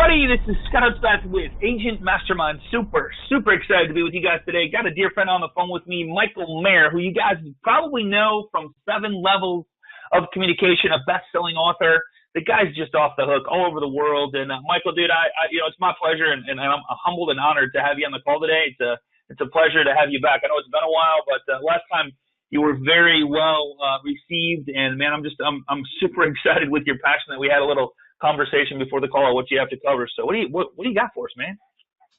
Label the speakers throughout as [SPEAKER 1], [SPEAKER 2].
[SPEAKER 1] everybody, this is Scott Outside with Agent Mastermind. Super excited to be with you guys today. Got a dear friend on the phone with me, Michael Mayer, who you guys probably know from 7 Levels of Communication, a best-selling author. The guy's just off the hook all over the world. And Michael, dude, it's my pleasure, and I'm humbled and honored to have you on the call today. It's a pleasure to have you back. I know it's been a while, but last time you were very well received, and man, I'm super excited with your passion that we had a little conversation before the call on what you have to cover. So what do you got for us, man?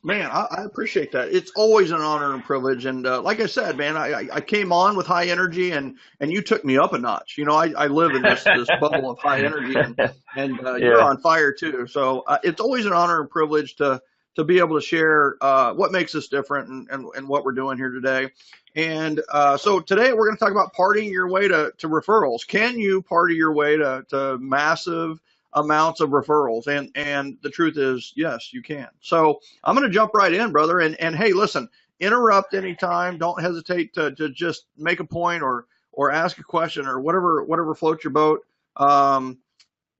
[SPEAKER 2] Man, I appreciate that. It's always an honor and privilege. And like I said, man, I came on with high energy, and you took me up a notch. You know, I live in this bubble of high energy, and you're on fire too. So it's always an honor and privilege to be able to share what makes us different and what we're doing here today. And so today we're going to talk about partying your way to referrals. Can you party your way to massive amounts of referrals? And the truth is, yes, you can. So I'm going to jump right in, brother. And hey, listen, interrupt anytime. Don't hesitate to just make a point or ask a question or whatever floats your boat. And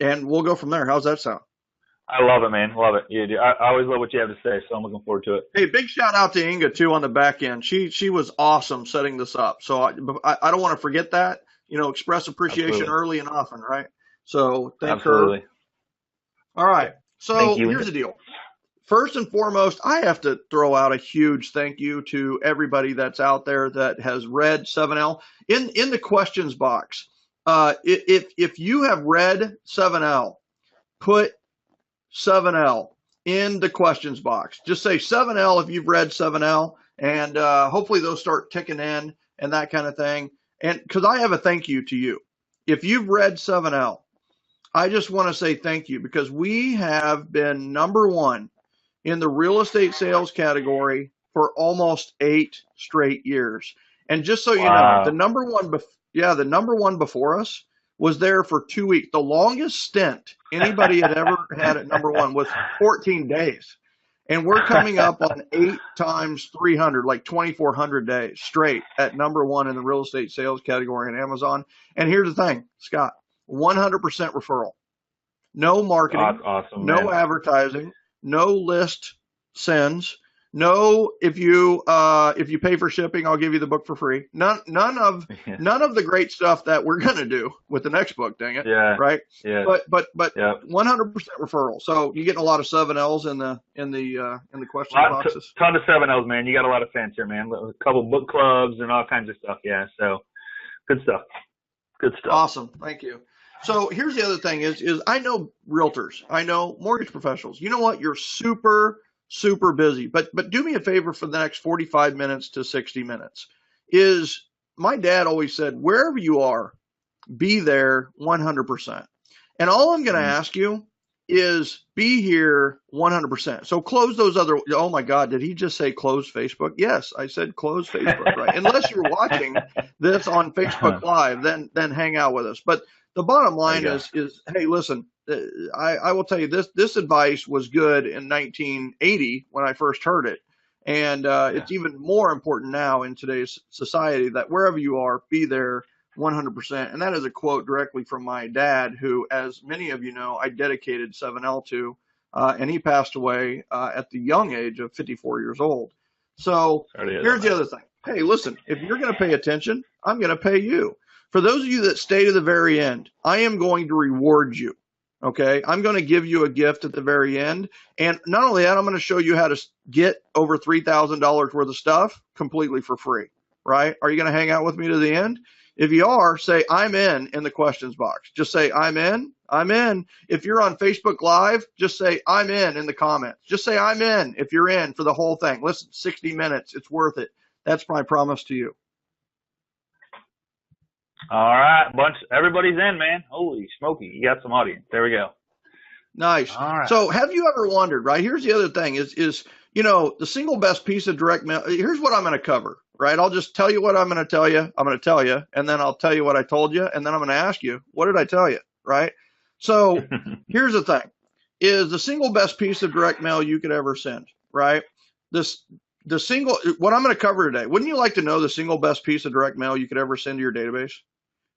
[SPEAKER 2] we'll go from there. How's that sound?
[SPEAKER 1] I love it, man. Love it. Yeah, I always love what you have to say, so I'm looking forward to it.
[SPEAKER 2] Hey, big shout out to Inga too on the back end. She was awesome setting this up. So I don't want to forget that. You know, express appreciation early and often, right? So thank her. All right. So here's the deal. First and foremost, I have to throw out a huge thank you to everybody that's out there that has read 7L. In the questions box, if you have read 7L, put 7L in the questions box. Just say 7L if you've read 7L, and hopefully those start ticking in and that kind of thing. And because I have a thank you to you. If you've read 7L, I just want to say thank you, because we have been #1 in the real estate sales category for almost 8 straight years. And just so you know, the number one before us was there for 2 weeks. The longest stint anybody had ever had at #1 was 14 days. And we're coming up on 8 times 300, like 2,400 days straight at #1 in the real estate sales category on Amazon. And here's the thing, Scott, 100% referral, no marketing,
[SPEAKER 1] awesome,
[SPEAKER 2] no advertising, no list sends, no, if you pay for shipping, I'll give you the book for free. None of the great stuff that we're going to do with the next book, dang it.
[SPEAKER 1] Yeah.
[SPEAKER 2] Right.
[SPEAKER 1] Yeah.
[SPEAKER 2] But 100% referral. So you getting a lot of 7Ls in the question boxes.
[SPEAKER 1] Ton of 7Ls, man. You got a lot of fans here, man. A couple book clubs and all kinds of stuff. Yeah. So good stuff. Good stuff.
[SPEAKER 2] Awesome. Thank you. So here's the other thing is I know realtors, I know mortgage professionals. You know what? You're super busy, but do me a favor for the next 45 minutes to 60 minutes. Is my dad always said, wherever you are, be there 100%. And all I'm going to ask you is be here 100%. So close those other, oh my God, did he just say close Facebook? Yes, I said close Facebook, right? Unless you're watching this on Facebook Live, then hang out with us. But the bottom line is, hey, listen, I will tell you this advice was good in 1980 when I first heard it. And it's even more important now in today's society that wherever you are, be there 100%. And that is a quote directly from my dad, who, as many of you know, I dedicated 7L to, and he passed away at the young age of 54 years old. So here's the other thing. Hey, listen, if you're going to pay attention, I'm going to pay you. For those of you that stay to the very end, I am going to reward you. Okay, I'm going to give you a gift at the very end. And not only that, I'm going to show you how to get over $3,000 worth of stuff completely for free, right? Are you going to hang out with me to the end? If you are, say, I'm in the questions box. Just say, I'm in. I'm in. If you're on Facebook Live, just say, I'm in the comments. Just say, I'm in if you're in for the whole thing. Listen, 60 minutes. It's worth it. That's my promise to you.
[SPEAKER 1] All right, everybody's in, man. Holy smoky, you got some audience. There we go.
[SPEAKER 2] Nice.
[SPEAKER 1] All right.
[SPEAKER 2] So have you ever wondered, right? Here's the other thing is, you know, the single best piece of direct mail. Here's what I'm going to cover, right? I'll just tell you what I'm going to tell you. I'm going to tell you, and then I'll tell you what I told you, and then I'm going to ask you, what did I tell you, right? So here's the thing, is the single best piece of direct mail you could ever send, right? What I'm going to cover today, wouldn't you like to know the single best piece of direct mail you could ever send to your database?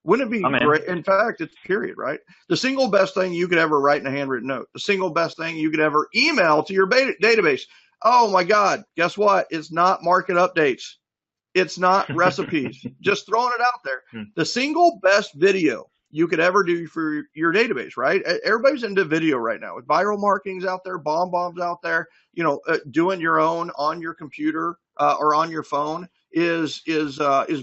[SPEAKER 2] Wouldn't it be great? In fact, it's period, right? The single best thing you could ever write in a handwritten note, the single best thing you could ever email to your database. Oh my God, guess what? It's not market updates. It's not recipes. Just throwing it out there. The single best video you could ever do for your database, right? Everybody's into video right now with viral marketings out there, bombs out there. Doing your own on your computer or on your phone is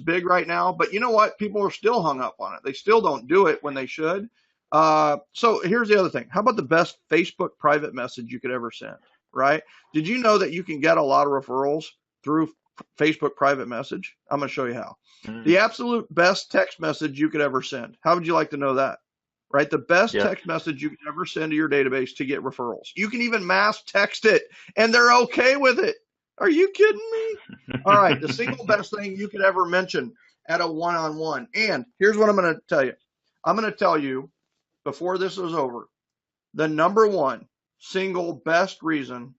[SPEAKER 2] big right now. But you know what? People are still hung up on it. They still don't do it when they should. So here's the other thing. How about the best Facebook private message you could ever send, right? Did you know that you can get a lot of referrals through Facebook private message? I'm going to show you how. The absolute best text message you could ever send. How would you like to know that? Right? The best text message you could ever send to your database to get referrals. You can even mass text it and they're okay with it. Are you kidding me? All right. The single best thing you could ever mention at a one-on-one. And here's what I'm going to tell you. I'm going to tell you before this is over, the number one single best reason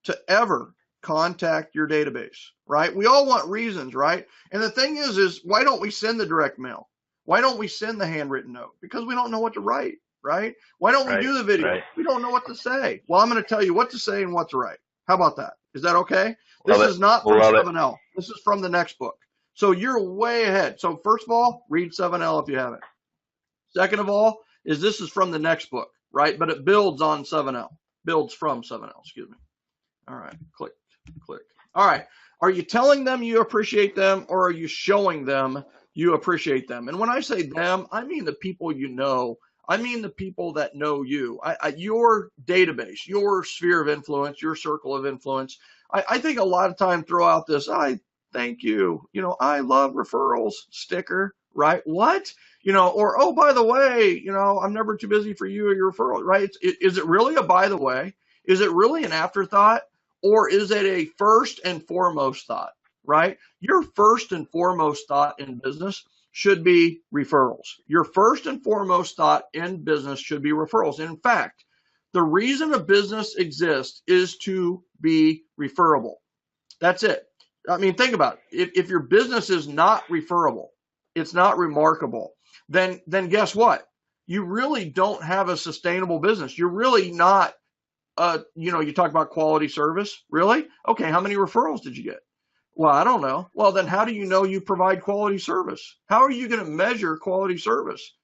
[SPEAKER 2] to ever contact your database, right? We all want reasons, right? And the thing is why don't we send the direct mail? Why don't we send the handwritten note? Because we don't know what to write, right? Why don't we do the video? We don't know what to say. Well, I'm going to tell you what to say and what to write. How about that? Is that okay? This is not from 7L. This is from the next book. So you're way ahead. So first of all, read 7L if you haven't. Second of all, this is from the next book, right? But it builds on 7L. Builds from 7L, excuse me. All right, click. All right. Are you telling them you appreciate them, or are you showing them you appreciate them? And when I say them, I mean the people you know. I mean the people that know you. Your database, your sphere of influence, your circle of influence. I think a lot of time throw out this, I thank you. I love referrals sticker, right? What? Or, oh, by the way, I'm never too busy for you or your referral, right? Is it really a by the way? Is it really an afterthought? Or is it a first and foremost thought, right? Your first and foremost thought in business should be referrals. Your first and foremost thought in business should be referrals. In fact, the reason a business exists is to be referable. That's it. I mean, think about it. If your business is not referable, it's not remarkable, then guess what? You really don't have a sustainable business. You're really not you talk about quality service. Really? Okay. How many referrals did you get? Well, I don't know. Well, then how do you know you provide quality service? How are you going to measure quality service,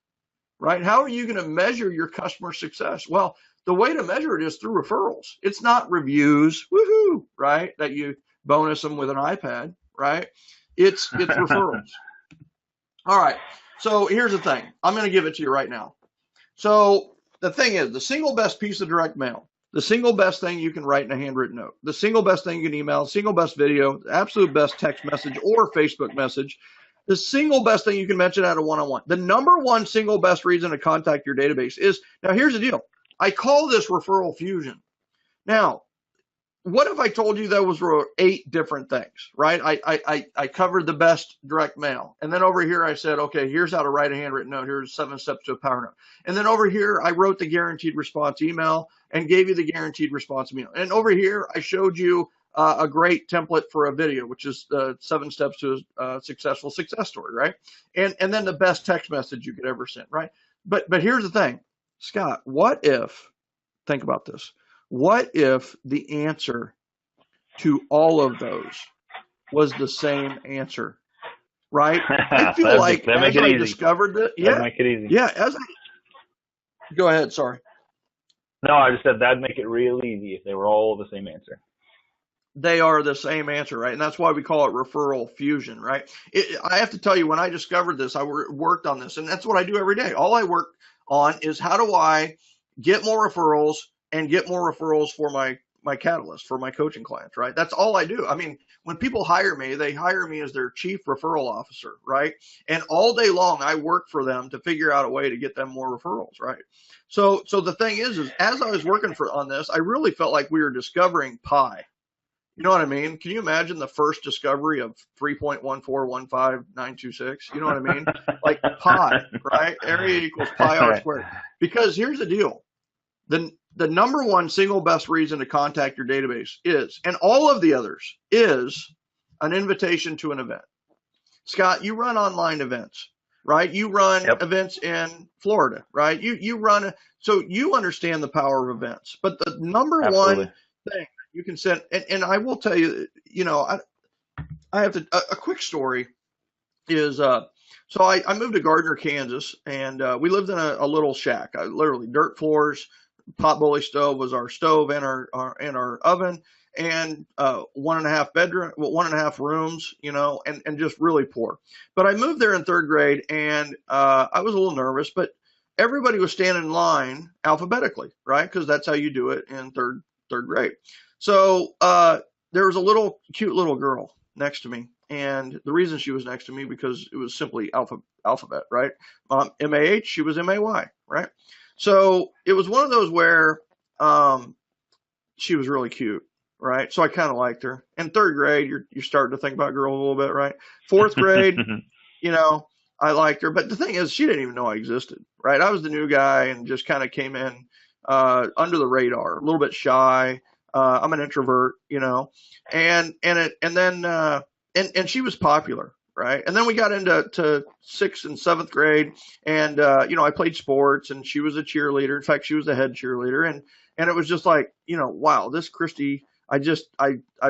[SPEAKER 2] right? How are you going to measure your customer success? Well, the way to measure it is through referrals. It's not reviews, woohoo, right? That you bonus them with an iPad, right? It's referrals. All right. So here's the thing. I'm going to give it to you right now. So the thing is, the single best piece of direct mail, the single best thing you can write in a handwritten note, the single best thing you can email, single best video, the absolute best text message or Facebook message, the single best thing you can mention at a one-on-one. The number one single best reason to contact your database is, now here's the deal. I call this Referral Fusion. Now, what if I told you those were 8 different things, right? I covered the best direct mail. And then over here I said, okay, here's how to write a handwritten note. Here's 7 steps to a power note. And then over here I wrote the guaranteed response email and gave you the guaranteed response email. And over here I showed you a great template for a video, which is 7 steps to a successful success story, right? And then the best text message you could ever send, right? But here's the thing, Scott, what if, think about this. What if the answer to all of those was the same answer, right? I feel like as I discovered that,
[SPEAKER 1] make it easy.
[SPEAKER 2] Yeah, go ahead, sorry.
[SPEAKER 1] No, I just said that'd make it real easy if they were all the same answer.
[SPEAKER 2] They are the same answer, right? And that's why we call it Referral Fusion, right? I have to tell you, when I discovered this, I worked on this, and that's what I do every day. All I work on is how do I get more referrals and get more referrals for my catalyst, for my coaching clients, right? That's all I do. I mean, when people hire me, they hire me as their chief referral officer, right? And all day long, I work for them to figure out a way to get them more referrals, right? So the thing is as I was working on this, I really felt like we were discovering pi. You know what I mean? Can you imagine the first discovery of 3.1415926? You know what I mean? Like pi, right? Area equals pi r squared. Because here's the deal. The number one single best reason to contact your database is, and all of the others, is an invitation to an event. Scott, you run online events. right? You run
[SPEAKER 1] Yep.
[SPEAKER 2] events in Florida, right? You run, so you understand the power of events. But the number
[SPEAKER 1] Absolutely.
[SPEAKER 2] one thing you can send, and I will tell you, I have a quick story is, so I moved to Gardner, Kansas, and we lived in a little shack, literally dirt floors. Potbelly stove was our stove and our oven, and 1.5 bedroom, well, 1.5 rooms, and just really poor. But I moved there in third grade, and I was a little nervous, but everybody was standing in line alphabetically, right? Because that's how you do it in third grade. So there was a cute little girl next to me, and the reason she was next to me because it was simply alphabet, right? MAH, she was MAY, right? So it was one of those where she was really cute, right? So I kind of liked her. In third grade, you're starting to think about girls a little bit, right? Fourth grade, I liked her. But the thing is, she didn't even know I existed, right? I was the new guy and just kind of came in under the radar, a little bit shy. I'm an introvert, and she was popular, right? And then we got into sixth and seventh grade, and I played sports, and she was a cheerleader. In fact, she was the head cheerleader, and it was just like, wow, this Christy. I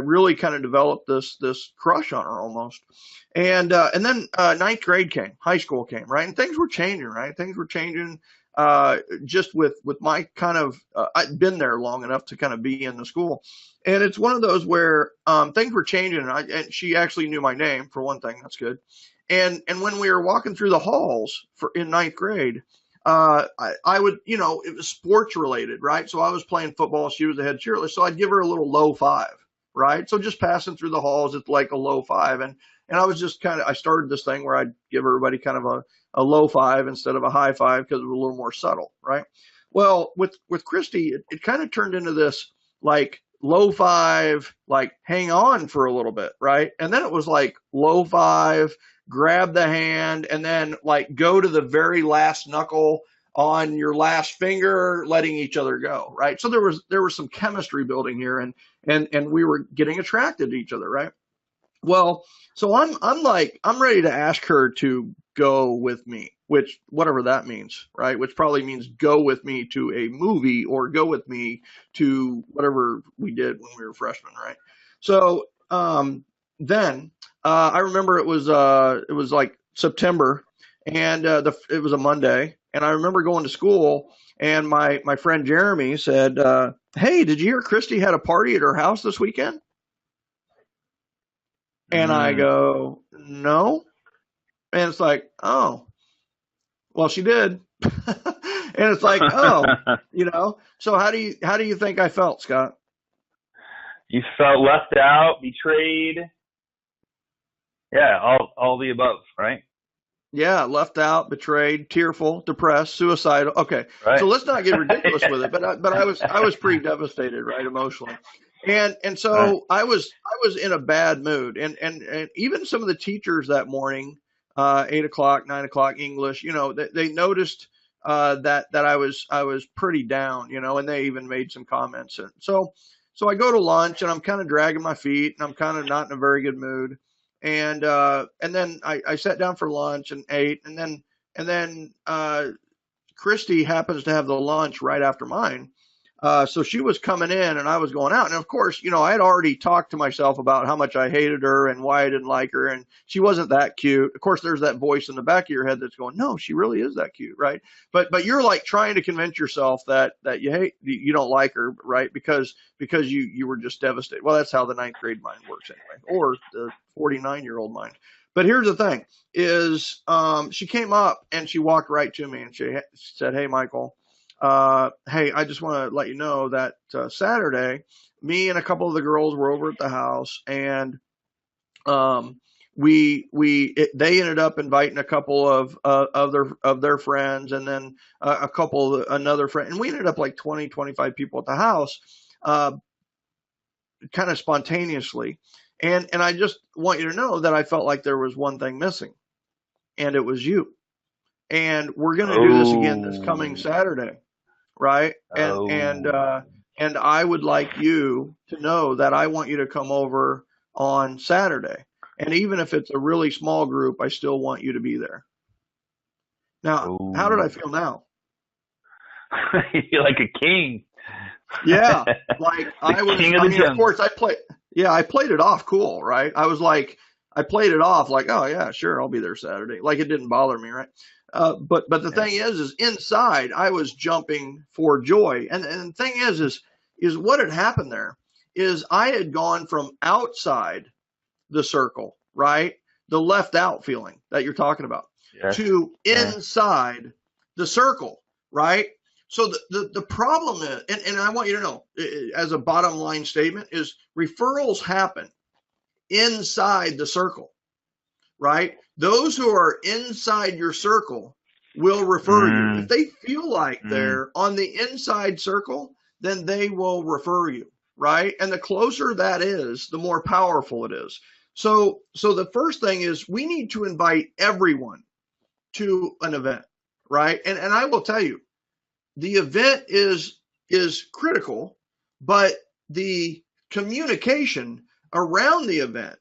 [SPEAKER 2] really kind of developed this crush on her almost, and then ninth grade came, high school came, right, and things were changing, right? Things were changing. Just with my kind of, I'd been there long enough to kind of be in the school. And it's one of those where things were changing, and she actually knew my name, for one thing. That's good. And when we were walking through the halls in ninth grade, I would, it was sports related, right? So I was playing football. She was the head cheerleader. So I'd give her a little low five, right? So just passing through the halls, it's like a low five. And I was just I started this thing where I'd give everybody kind of a low five instead of a high five because it was a little more subtle, right? Well, with Christy, it kind of turned into this like low five, like hang on for a little bit, right? And then it was like low five, grab the hand, and then like go to the very last knuckle on your last finger, letting each other go, right? So there was some chemistry building here, and we were getting attracted to each other, right? Well, so I'm ready to ask her to go with me, which whatever that means, right? Which probably means go with me to a movie or go with me to whatever we did when we were freshmen, right? So then I remember it was like September, and it was a Monday, and I remember going to school, and my friend Jeremy said, "Hey, did you hear Christy had a party at her house this weekend?" And I go, "No." And it's like, "Oh, well, she did." And it's like, "Oh, So how do you think I felt, Scott?
[SPEAKER 1] You felt left out, betrayed. Yeah, all the above, right?
[SPEAKER 2] Yeah, left out, betrayed, tearful, depressed, suicidal. Okay, so
[SPEAKER 1] Right.
[SPEAKER 2] let's not get ridiculous with it. But I was pretty devastated, right, emotionally, and
[SPEAKER 1] Right.
[SPEAKER 2] so I was in a bad mood, and even some of the teachers that morning, 8 o'clock, 9 o'clock English, they noticed that I was pretty down, and they even made some comments, and so I go to lunch, and I'm kind of dragging my feet, and I'm kind of not in a very good mood. And then I sat down for lunch and ate, and then Christy happens to have the lunch right after mine. So she was coming in and I was going out. And of course, I had already talked to myself about how much I hated her and why I didn't like her. And she wasn't that cute. Of course, there's that voice in the back of your head that's going, no, she really is that cute. Right. But you're like trying to convince yourself that you don't like her. Right. Because you were just devastated. Well, that's how the ninth grade mind works anyway, or the 49-year-old mind. But here's the thing is, she came up and she walked right to me and she said, "Hey, Michael, hey, I just want to let you know that Saturday, me and a couple of the girls were over at the house, and they ended up inviting a couple of their friends, and then another friend, and we ended up like 20-25 people at the house, kind of spontaneously, and I just want you to know that I felt like there was one thing missing, and it was you, and we're going to do this again this coming Saturday." Right. And I would like you to know that I want you to come over on Saturday. And even if it's a really small group, I still want you to be there. Now, how did I
[SPEAKER 1] Ooh.
[SPEAKER 2] feel now?
[SPEAKER 1] You're like a king.
[SPEAKER 2] Yeah, like
[SPEAKER 1] The king of
[SPEAKER 2] I
[SPEAKER 1] the
[SPEAKER 2] mean, of
[SPEAKER 1] jungle.
[SPEAKER 2] course, I played it off cool, right? I played it off like, oh yeah, sure, I'll be there Saturday. Like it didn't bother me, right? But the
[SPEAKER 1] Yeah.
[SPEAKER 2] thing is inside I was jumping for joy. And the thing is what had happened there is I had gone from outside the circle, right? The left out feeling that you're talking about
[SPEAKER 1] Yes.
[SPEAKER 2] to
[SPEAKER 1] Yeah.
[SPEAKER 2] inside the circle, right? So the problem is, and I want you to know, as a bottom line statement, is referrals happen inside the circle, right? Those who are inside your circle will refer you. If
[SPEAKER 1] Mm,
[SPEAKER 2] they feel like
[SPEAKER 1] mm.
[SPEAKER 2] they're on the inside circle, then they will refer you, right? And the closer that is, the more powerful it is. So the first thing is we need to invite everyone to an event, right? And I will tell you, the event is critical, but the communication around the event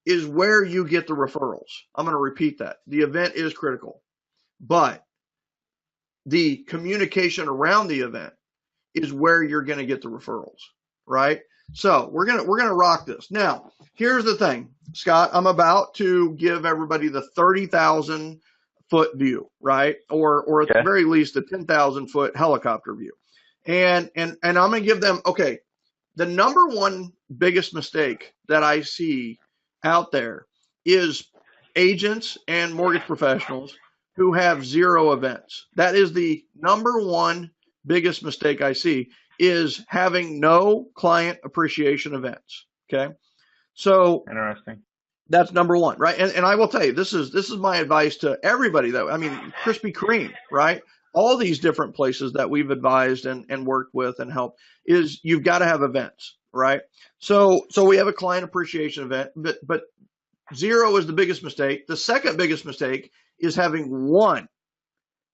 [SPEAKER 2] is where you get the referrals. I'm going to repeat that. The event is critical, but the communication around the event is where you're going to get the referrals, right? So we're going to rock this. Now, here's the thing, Scott, I'm about to give everybody the 30,000 foot view, right? Or at the
[SPEAKER 1] Okay.
[SPEAKER 2] very least the 10,000 foot helicopter view. And I'm going to give them, okay, the number one biggest mistake that I see out there is agents and mortgage professionals who have zero events. That is the number one biggest mistake I see, is having no client appreciation events. Okay. So
[SPEAKER 1] Interesting.
[SPEAKER 2] that's number one, right? And I will tell you, this is my advice to everybody that, I mean, Krispy Kreme, right? All these different places that we've advised and worked with and helped, is you've got to have events, right? So we have a client appreciation event, but zero is the biggest mistake. The second biggest mistake is having one.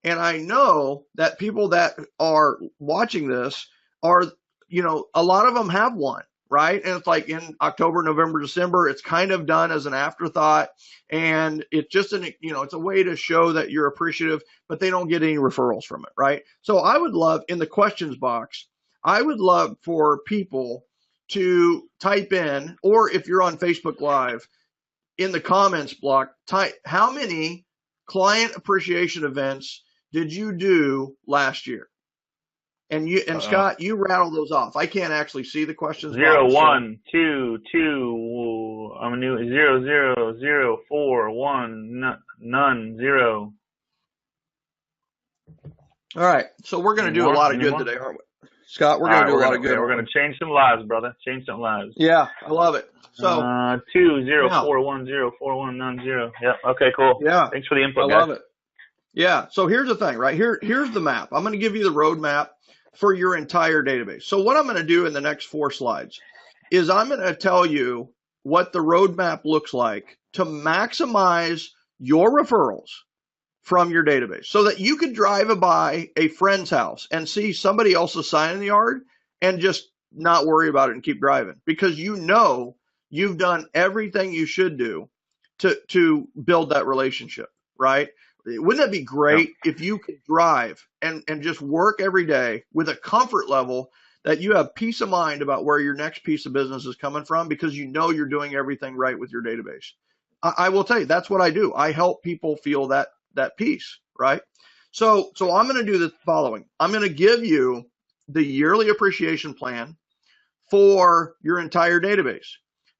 [SPEAKER 2] And I know that people that are watching this are, a lot of them have one, right? And it's like in October, November, December, it's kind of done as an afterthought. And it's just it's a way to show that you're appreciative, but they don't get any referrals from it, right? So I would love, in the questions box, I would love for people to type in, or if you're on Facebook Live, in the comments block, type how many client appreciation events did you do last year? And
[SPEAKER 1] Uh-oh.
[SPEAKER 2] Scott, you rattle those off. I can't actually see the questions
[SPEAKER 1] Zero,
[SPEAKER 2] box, so
[SPEAKER 1] one, two, two. I'm a new 0, 0, 0, 4, 1. None. 0.
[SPEAKER 2] all right. So we're going
[SPEAKER 1] Any
[SPEAKER 2] to do a
[SPEAKER 1] more?
[SPEAKER 2] lot of
[SPEAKER 1] Any
[SPEAKER 2] good
[SPEAKER 1] more?
[SPEAKER 2] today, aren't we? Scott, we're
[SPEAKER 1] All
[SPEAKER 2] going to
[SPEAKER 1] right.
[SPEAKER 2] do a lot of good,
[SPEAKER 1] We're
[SPEAKER 2] aren't
[SPEAKER 1] gonna
[SPEAKER 2] we?
[SPEAKER 1] change some lives, brother. Change some lives.
[SPEAKER 2] Yeah, I love it. So
[SPEAKER 1] 2, 0,
[SPEAKER 2] now,
[SPEAKER 1] 4, 1, 0, 4, 1, none, 0. Yep. Okay. Cool.
[SPEAKER 2] yeah,
[SPEAKER 1] Thanks for the
[SPEAKER 2] I
[SPEAKER 1] input, guys.
[SPEAKER 2] love it. Yeah. So here's the thing, right? Here's the map. I'm going to give you the roadmap for your entire database. So what I'm going to do in the next 4 slides is I'm going to tell you what the roadmap looks like to maximize your referrals from your database, so that you could drive by a friend's house and see somebody else's sign in the yard and just not worry about it and keep driving, because you've done everything you should do to build that relationship, right? Wouldn't that be
[SPEAKER 1] Yep.
[SPEAKER 2] great if you could drive and just work every day with a comfort level that you have peace of mind about where your next piece of business is coming from, because you're doing everything right with your database? I will tell you, that's what I do. I help people feel that peace, right? So I'm going to do the following. I'm going to give you the yearly appreciation plan for your entire database.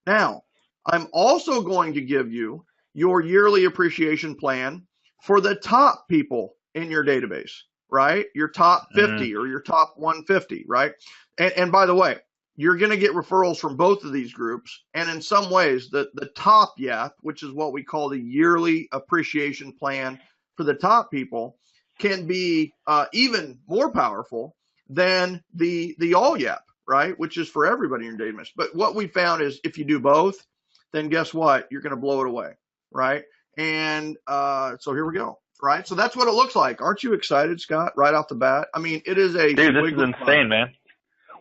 [SPEAKER 2] Now, I'm also going to give you your yearly appreciation plan for the top people in your database, right? Your top
[SPEAKER 1] Mm.
[SPEAKER 2] 50 or your top 150, right? And by the way, you're going to get referrals from both of these groups. And in some ways, the top YAP, which is what we call the yearly appreciation plan for the top people, can be even more powerful than the all YAP, right? Which is for everybody in your database. But what we found is if you do both, then guess what? You're going to blow it away, right? And so here we go, right? So that's what it looks like. Aren't you excited, Scott, right off the bat? I mean, it is a
[SPEAKER 1] Dude, this is
[SPEAKER 2] squiggly line.
[SPEAKER 1] insane, man.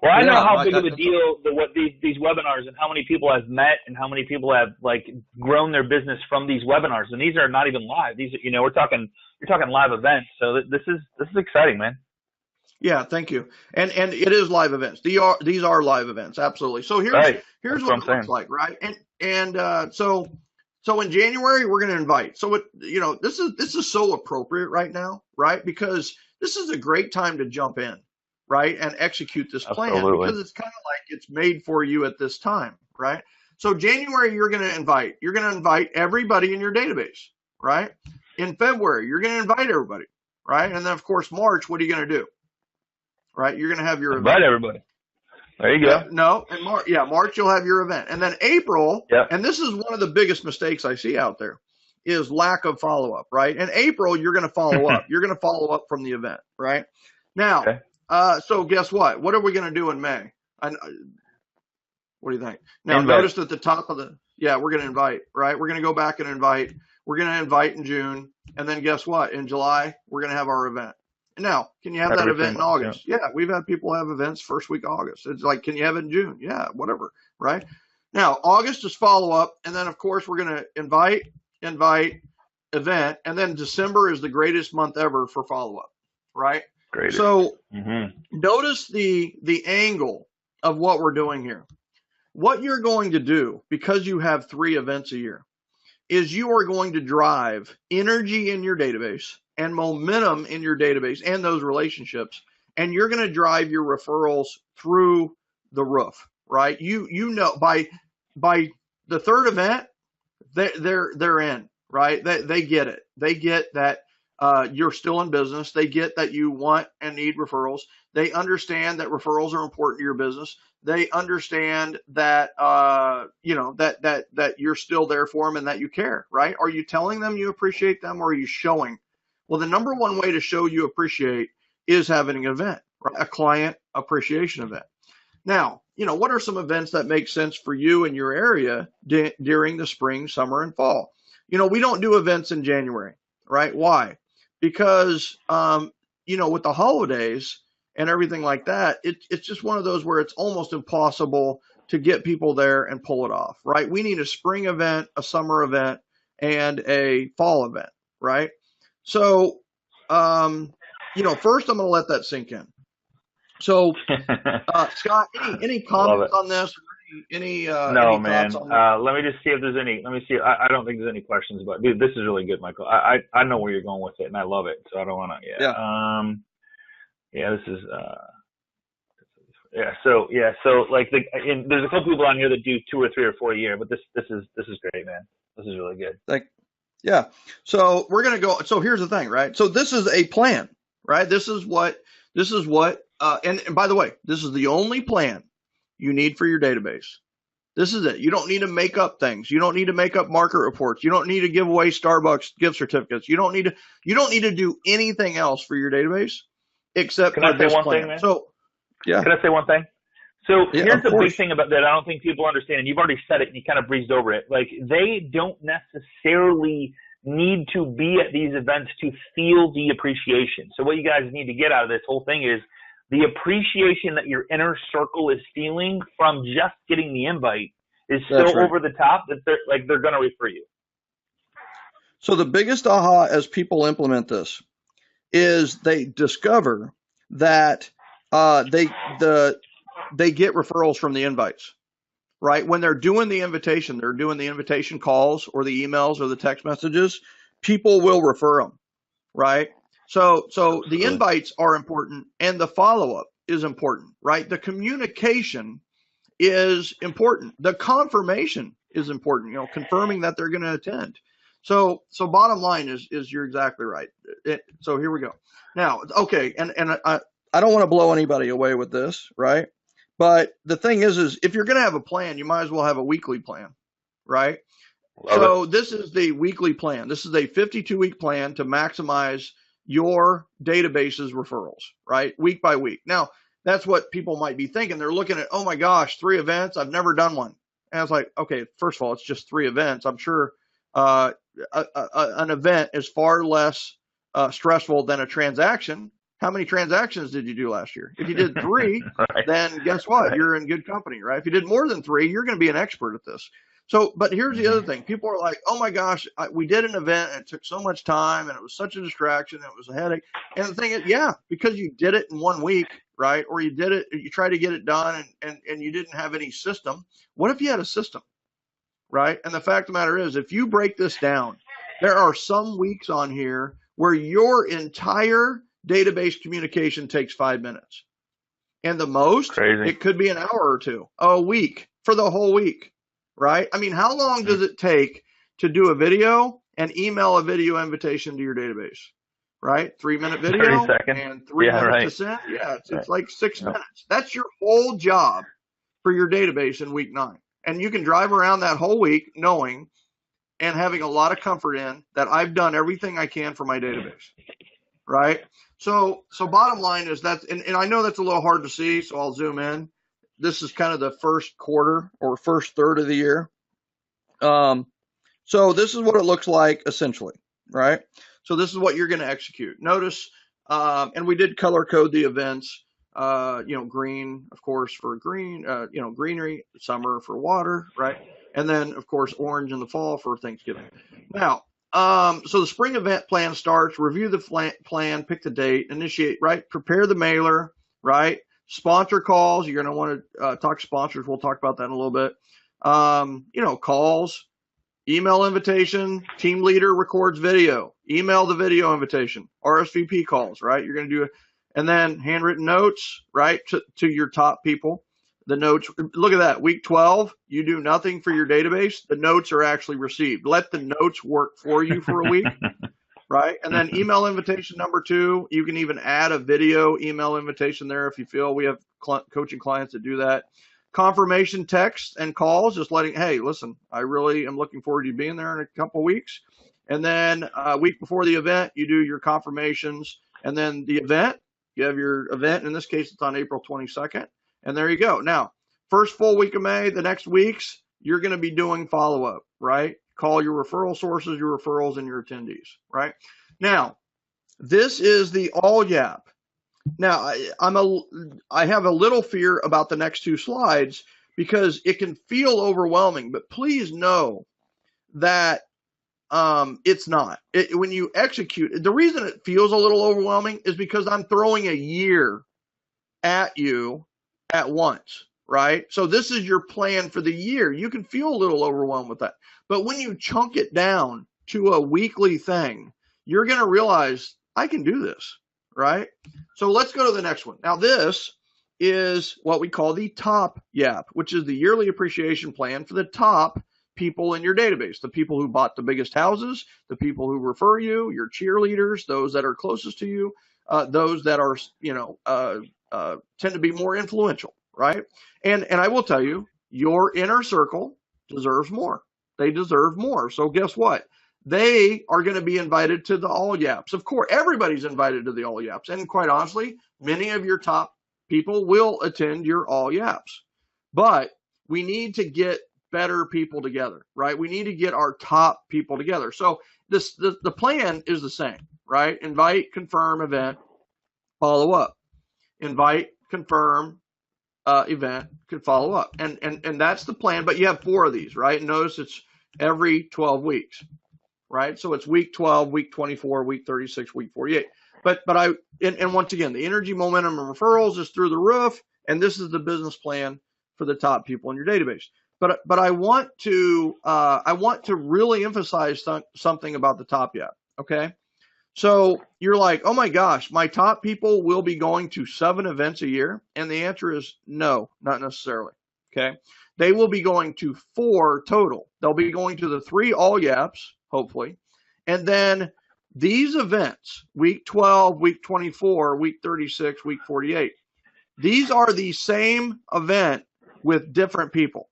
[SPEAKER 1] Well, I know
[SPEAKER 2] Yeah,
[SPEAKER 1] how
[SPEAKER 2] like
[SPEAKER 1] big of a deal what these webinars and how many people have met and how many people have like grown their business from these webinars. And these are not even live. These, you're talking live events. So this is exciting, man.
[SPEAKER 2] yeah, thank you. And it is live events. These are live events, absolutely. So here's
[SPEAKER 1] Right.
[SPEAKER 2] here's
[SPEAKER 1] That's
[SPEAKER 2] what
[SPEAKER 1] I'm
[SPEAKER 2] it
[SPEAKER 1] saying.
[SPEAKER 2] looks like, right? So in January we're going to invite. So this is so appropriate right now, right? Because this is a great time to jump in, right, and execute this plan
[SPEAKER 1] Absolutely.
[SPEAKER 2] because it's kind of like it's made for you at this time, right? So January you're going to invite everybody in your database, right? In February you're going to invite everybody, right? And then of course March, what are you going to do? Right? You're going to have your
[SPEAKER 1] Invite
[SPEAKER 2] event.
[SPEAKER 1] everybody. There you go.
[SPEAKER 2] No, in March you'll have your event. And then April,
[SPEAKER 1] Yep.
[SPEAKER 2] and this is one of the biggest mistakes I see out there, is lack of follow-up, right? In April, you're going to follow up. You're going to follow up from the event, right? Now,
[SPEAKER 1] Okay.
[SPEAKER 2] so guess what? What are we going to do in May? What do you think? Now,
[SPEAKER 1] Invite.
[SPEAKER 2] notice at the top of we're going to invite, right? We're going to go back and invite. We're going to invite in June. And then guess what? In July, we're going to have our event. Now, can you have that event in August? Yeah, we've had people have events first week of August. It's like, can you have it in June? Yeah, whatever, right? Now, August is follow-up, and then, of course, we're going to invite, event, and then December is the greatest month ever for follow-up, right?
[SPEAKER 1] Greatest.
[SPEAKER 2] So notice the angle of what we're doing here. What you're going to do, because you have 3 events a year, is you are going to drive energy in your database and momentum in your database and those relationships, and you're going to drive your referrals through the roof, right? You know by the 3rd event, they're in, right? They get it. They get that you're still in business. They get that you want and need referrals. They understand that referrals are important to your business. They understand that that you're still there for them and that you care, right? Are you telling them you appreciate them, or are you showing? Well, the number one way to show you appreciate is having an event, right? A client appreciation event. Now, what are some events that make sense for you in your area during the spring, summer, and fall? We don't do events in January, right? Why? Because, with the holidays and everything like that, it's just one of those where it's almost impossible to get people there and pull it off, right? We need a spring event, a summer event, and a fall event, right? So, first I'm going to let that sink in. So, Scott, any comments on this?
[SPEAKER 1] No,
[SPEAKER 2] any
[SPEAKER 1] man.
[SPEAKER 2] thoughts on
[SPEAKER 1] Let me just see if there's any. Let me see. I don't think there's any questions, but dude, this is really good, Michael. I know where you're going with it, and I love it. So I don't want to. Yeah. This is. So like there's a couple people on here that do 2 or 3 or 4 a year, but this is great, man. This is really good.
[SPEAKER 2] Yeah. So we're gonna go. So here's the thing, right? So this is a plan, right? This is what. And by the way, this is the only plan you need for your database. This is it. You don't need to make up things. You don't need to make up market reports. You don't need to give away Starbucks gift certificates. You don't need to do anything else for your database except for this plan.
[SPEAKER 1] Thing,
[SPEAKER 2] so, yeah.
[SPEAKER 1] Can I say one thing? So here's the
[SPEAKER 2] course.
[SPEAKER 1] big thing about that I don't think people understand, and you've already said it and you kind of breezed over it. Like, they don't necessarily need to be at these events to feel the appreciation. So what you guys need to get out of this whole thing is the appreciation that your inner circle is feeling from just getting the invite is so over the top that they're going to refer you.
[SPEAKER 2] So the biggest aha as people implement this is they discover that they get referrals from the invites, right? When they're doing the invitation calls or the emails or the text messages, people will refer them, right? So the invites are important, and the follow-up is important, right? The communication is important. The confirmation is important, confirming that they're going to attend. So bottom line is you're exactly right. So here we go. Now, okay, and I don't want to blow anybody away with this, right? But the thing is if you're going to have a plan, you might as well have a weekly plan, right? This is the weekly plan. This is a 52-week plan to maximize your database's referrals, right? Week by week. Now, that's what people might be thinking. They're looking at, oh my gosh, 3 events. I've never done one. And I was like, okay, first of all, it's just 3 events. I'm sure an event is far less stressful than a transaction, how many transactions did you do last year? If you did 3,
[SPEAKER 1] Right.
[SPEAKER 2] then guess what?
[SPEAKER 1] Right.
[SPEAKER 2] You're in good company, right? If you did more than 3, you're going to be an expert at this. So, but here's the other thing. People are like, oh my gosh, we did an event and it took so much time and it was such a distraction. It was a headache. And the thing is, yeah, because you did it in 1 week, right? Or you did it, you tried to get it done and you didn't have any system. What if you had a system, right? And the fact of the matter is, if you break this down, there are some weeks on here where your entire database communication takes 5 minutes. And the most,
[SPEAKER 1] Crazy.
[SPEAKER 2] it could be an hour or 2 a week for the whole week, right? I mean, how long does it take to do a video and email a video invitation to your database, right? 3-minute video
[SPEAKER 1] 30 seconds.
[SPEAKER 2] and 3
[SPEAKER 1] Yeah,
[SPEAKER 2] minutes
[SPEAKER 1] right.
[SPEAKER 2] to send. Yeah, it's
[SPEAKER 1] Right.
[SPEAKER 2] like 6
[SPEAKER 1] Yep.
[SPEAKER 2] minutes. That's your whole job for your database in week 9. And you can drive around that whole week knowing and having a lot of comfort in that I've done everything I can for my database, right? So bottom line is that, and I know that's a little hard to see, so I'll zoom in. This is kind of the first quarter or first third of the year. So this is what it looks like essentially, right? So this is what you're going to execute. Notice, and we did color code the events. Green, of course, for green, greenery, summer for water, right? And then, of course, orange in the fall for Thanksgiving. Now, so the spring event plan starts, review the plan, pick the date, initiate, right? Prepare the mailer, right? Sponsor calls. You're going to want to talk sponsors. We'll talk about that in a little bit. Calls, email invitation, team leader records video, email the video invitation, RSVP calls, right? You're going to do it. And then handwritten notes, right, to your top people. The notes, look at that, week 12, you do nothing for your database. The notes are actually received. Let the notes work for you for a week, right? And then email invitation number 2, you can even add a video email invitation there if you feel. We have coaching clients that do that. Confirmation texts and calls, just letting, hey, listen, I really am looking forward to you being there in a couple of weeks. And then a week before the event, you do your confirmations. And then the event, you have your event. In this case, it's on April 22nd. And there you go. Now, first full week of May, the next weeks, you're going to be doing follow-up, right? Call your referral sources, your referrals, and your attendees, right? Now, this is the all YAP. Now, I have a little fear about the next 2 slides because it can feel overwhelming, but please know that it's not. When you execute, the reason it feels a little overwhelming is because I'm throwing a year at you at once, right? So this is your plan for the year. You can feel a little overwhelmed with that. But when you chunk it down to a weekly thing, you're going to realize I can do this, right? So let's go to the next one. Now this is what we call the top YAP, which is the yearly appreciation plan for the top people in your database, the people who bought the biggest houses, the people who refer you, your cheerleaders, those that are closest to you, those that are, tend to be more influential, right? And I will tell you, your inner circle deserves more. They deserve more. So guess what? They are going to be invited to the all YAPs. Of course, everybody's invited to the all YAPs. And quite honestly, many of your top people will attend your all YAPs. But we need to get better people together, right? We need to get our top people together. So the plan is the same, right? Invite, confirm, event, follow up. Invite, confirm, event, can follow up. And that's the plan, but you have 4 of these, right? Notice it's every 12 weeks, right? So it's week 12, week 24, week 36, week 48. But once again, the energy, momentum, and referrals is through the roof, and this is the business plan for the top people in your database. But I want to really emphasize something about the top YAP, okay? So you're like, oh my gosh, my top people will be going to 7 events a year. And the answer is no, not necessarily. Okay. They will be going to 4 total. They'll be going to the 3 all YAPs, hopefully. And then these events, week 12, week 24, week 36, week 48, these are the same event with different people.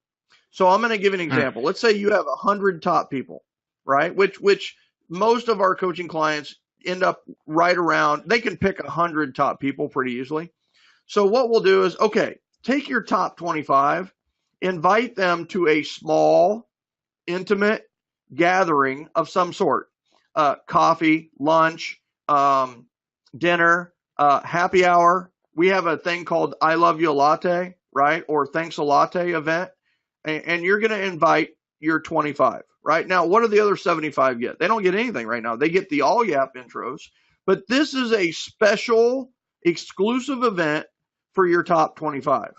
[SPEAKER 2] So I'm going to give an example. Let's say you have 100 top people, right? Which most of our coaching clients end up right around, they can pick 100 top people pretty easily. So what we'll do is, okay, take your top 25, invite them to a small, intimate gathering of some sort, coffee, lunch, dinner, happy hour. We have a thing called I Love You Latte, right? Or Thanks a Latte event. And you're going to invite your 25, right? Now, what do the other 75 get? They don't get anything right now. They get the all yap intros, but this is a special exclusive event for your top 25.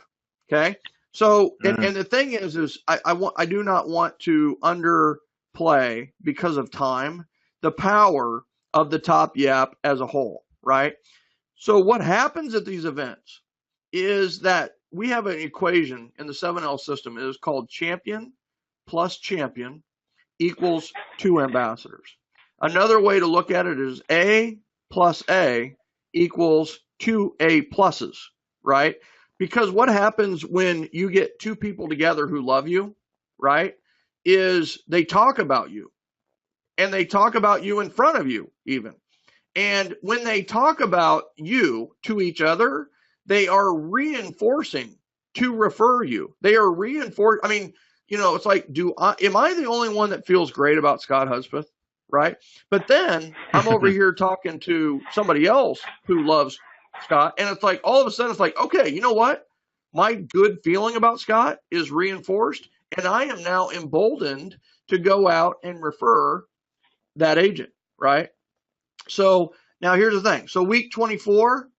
[SPEAKER 2] Okay. So, and the thing is I do not want to underplay, because of time, the power of the top yap as a whole, right? So what happens at these events is that we have an equation in the 7L system. It is called champion plus champion equals 2 ambassadors. Another way to look at it is A plus A equals 2 A pluses, right? Because what happens when you get 2 people together who love you, right, is they talk about you, and they talk about you in front of you even. And when they talk about you to each other, they are reinforcing to refer you. They are reinforcing. I mean, it's like, am I the only one that feels great about Scott Hudspeth, right? But then I'm over here talking to somebody else who loves Scott, and it's like all of a sudden it's like, okay, you know what? My good feeling about Scott is reinforced, and I am now emboldened to go out and refer that agent, right? So now here's the thing. So week 24,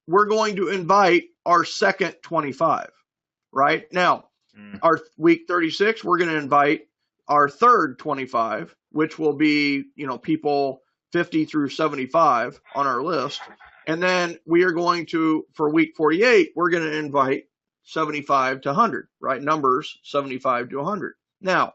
[SPEAKER 2] we're going to invite our second 25, right? Now, our week 36, we're going to invite our third 25, which will be, people 50 through 75 on our list. And then we are going to, for week 48, we're going to invite 75 to 100, right? Numbers 75 to 100. Now,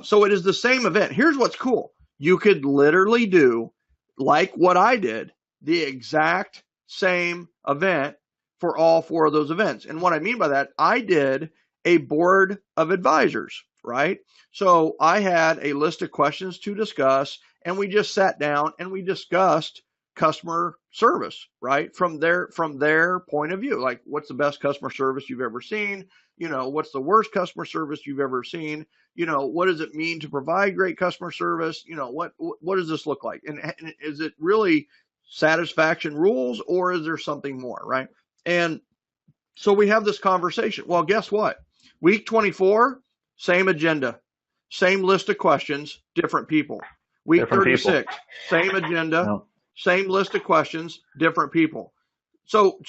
[SPEAKER 2] so it is the same event. Here's what's cool. You could literally do, like what I did, the exact same event for all 4 of those events. And what I mean by that, I did a board of advisors, right? So I had a list of questions to discuss, and we just sat down and we discussed customer service, right? From their point of view, like, what's the best customer service you've ever seen? What's the worst customer service you've ever seen? What does it mean to provide great customer service? What does this look like? And is it really satisfaction rules, or is there something more, right? And so we have this conversation. Well, guess what? Week 24, same agenda, same list of questions, different people. Week 36, same agenda, same list of questions, different people. So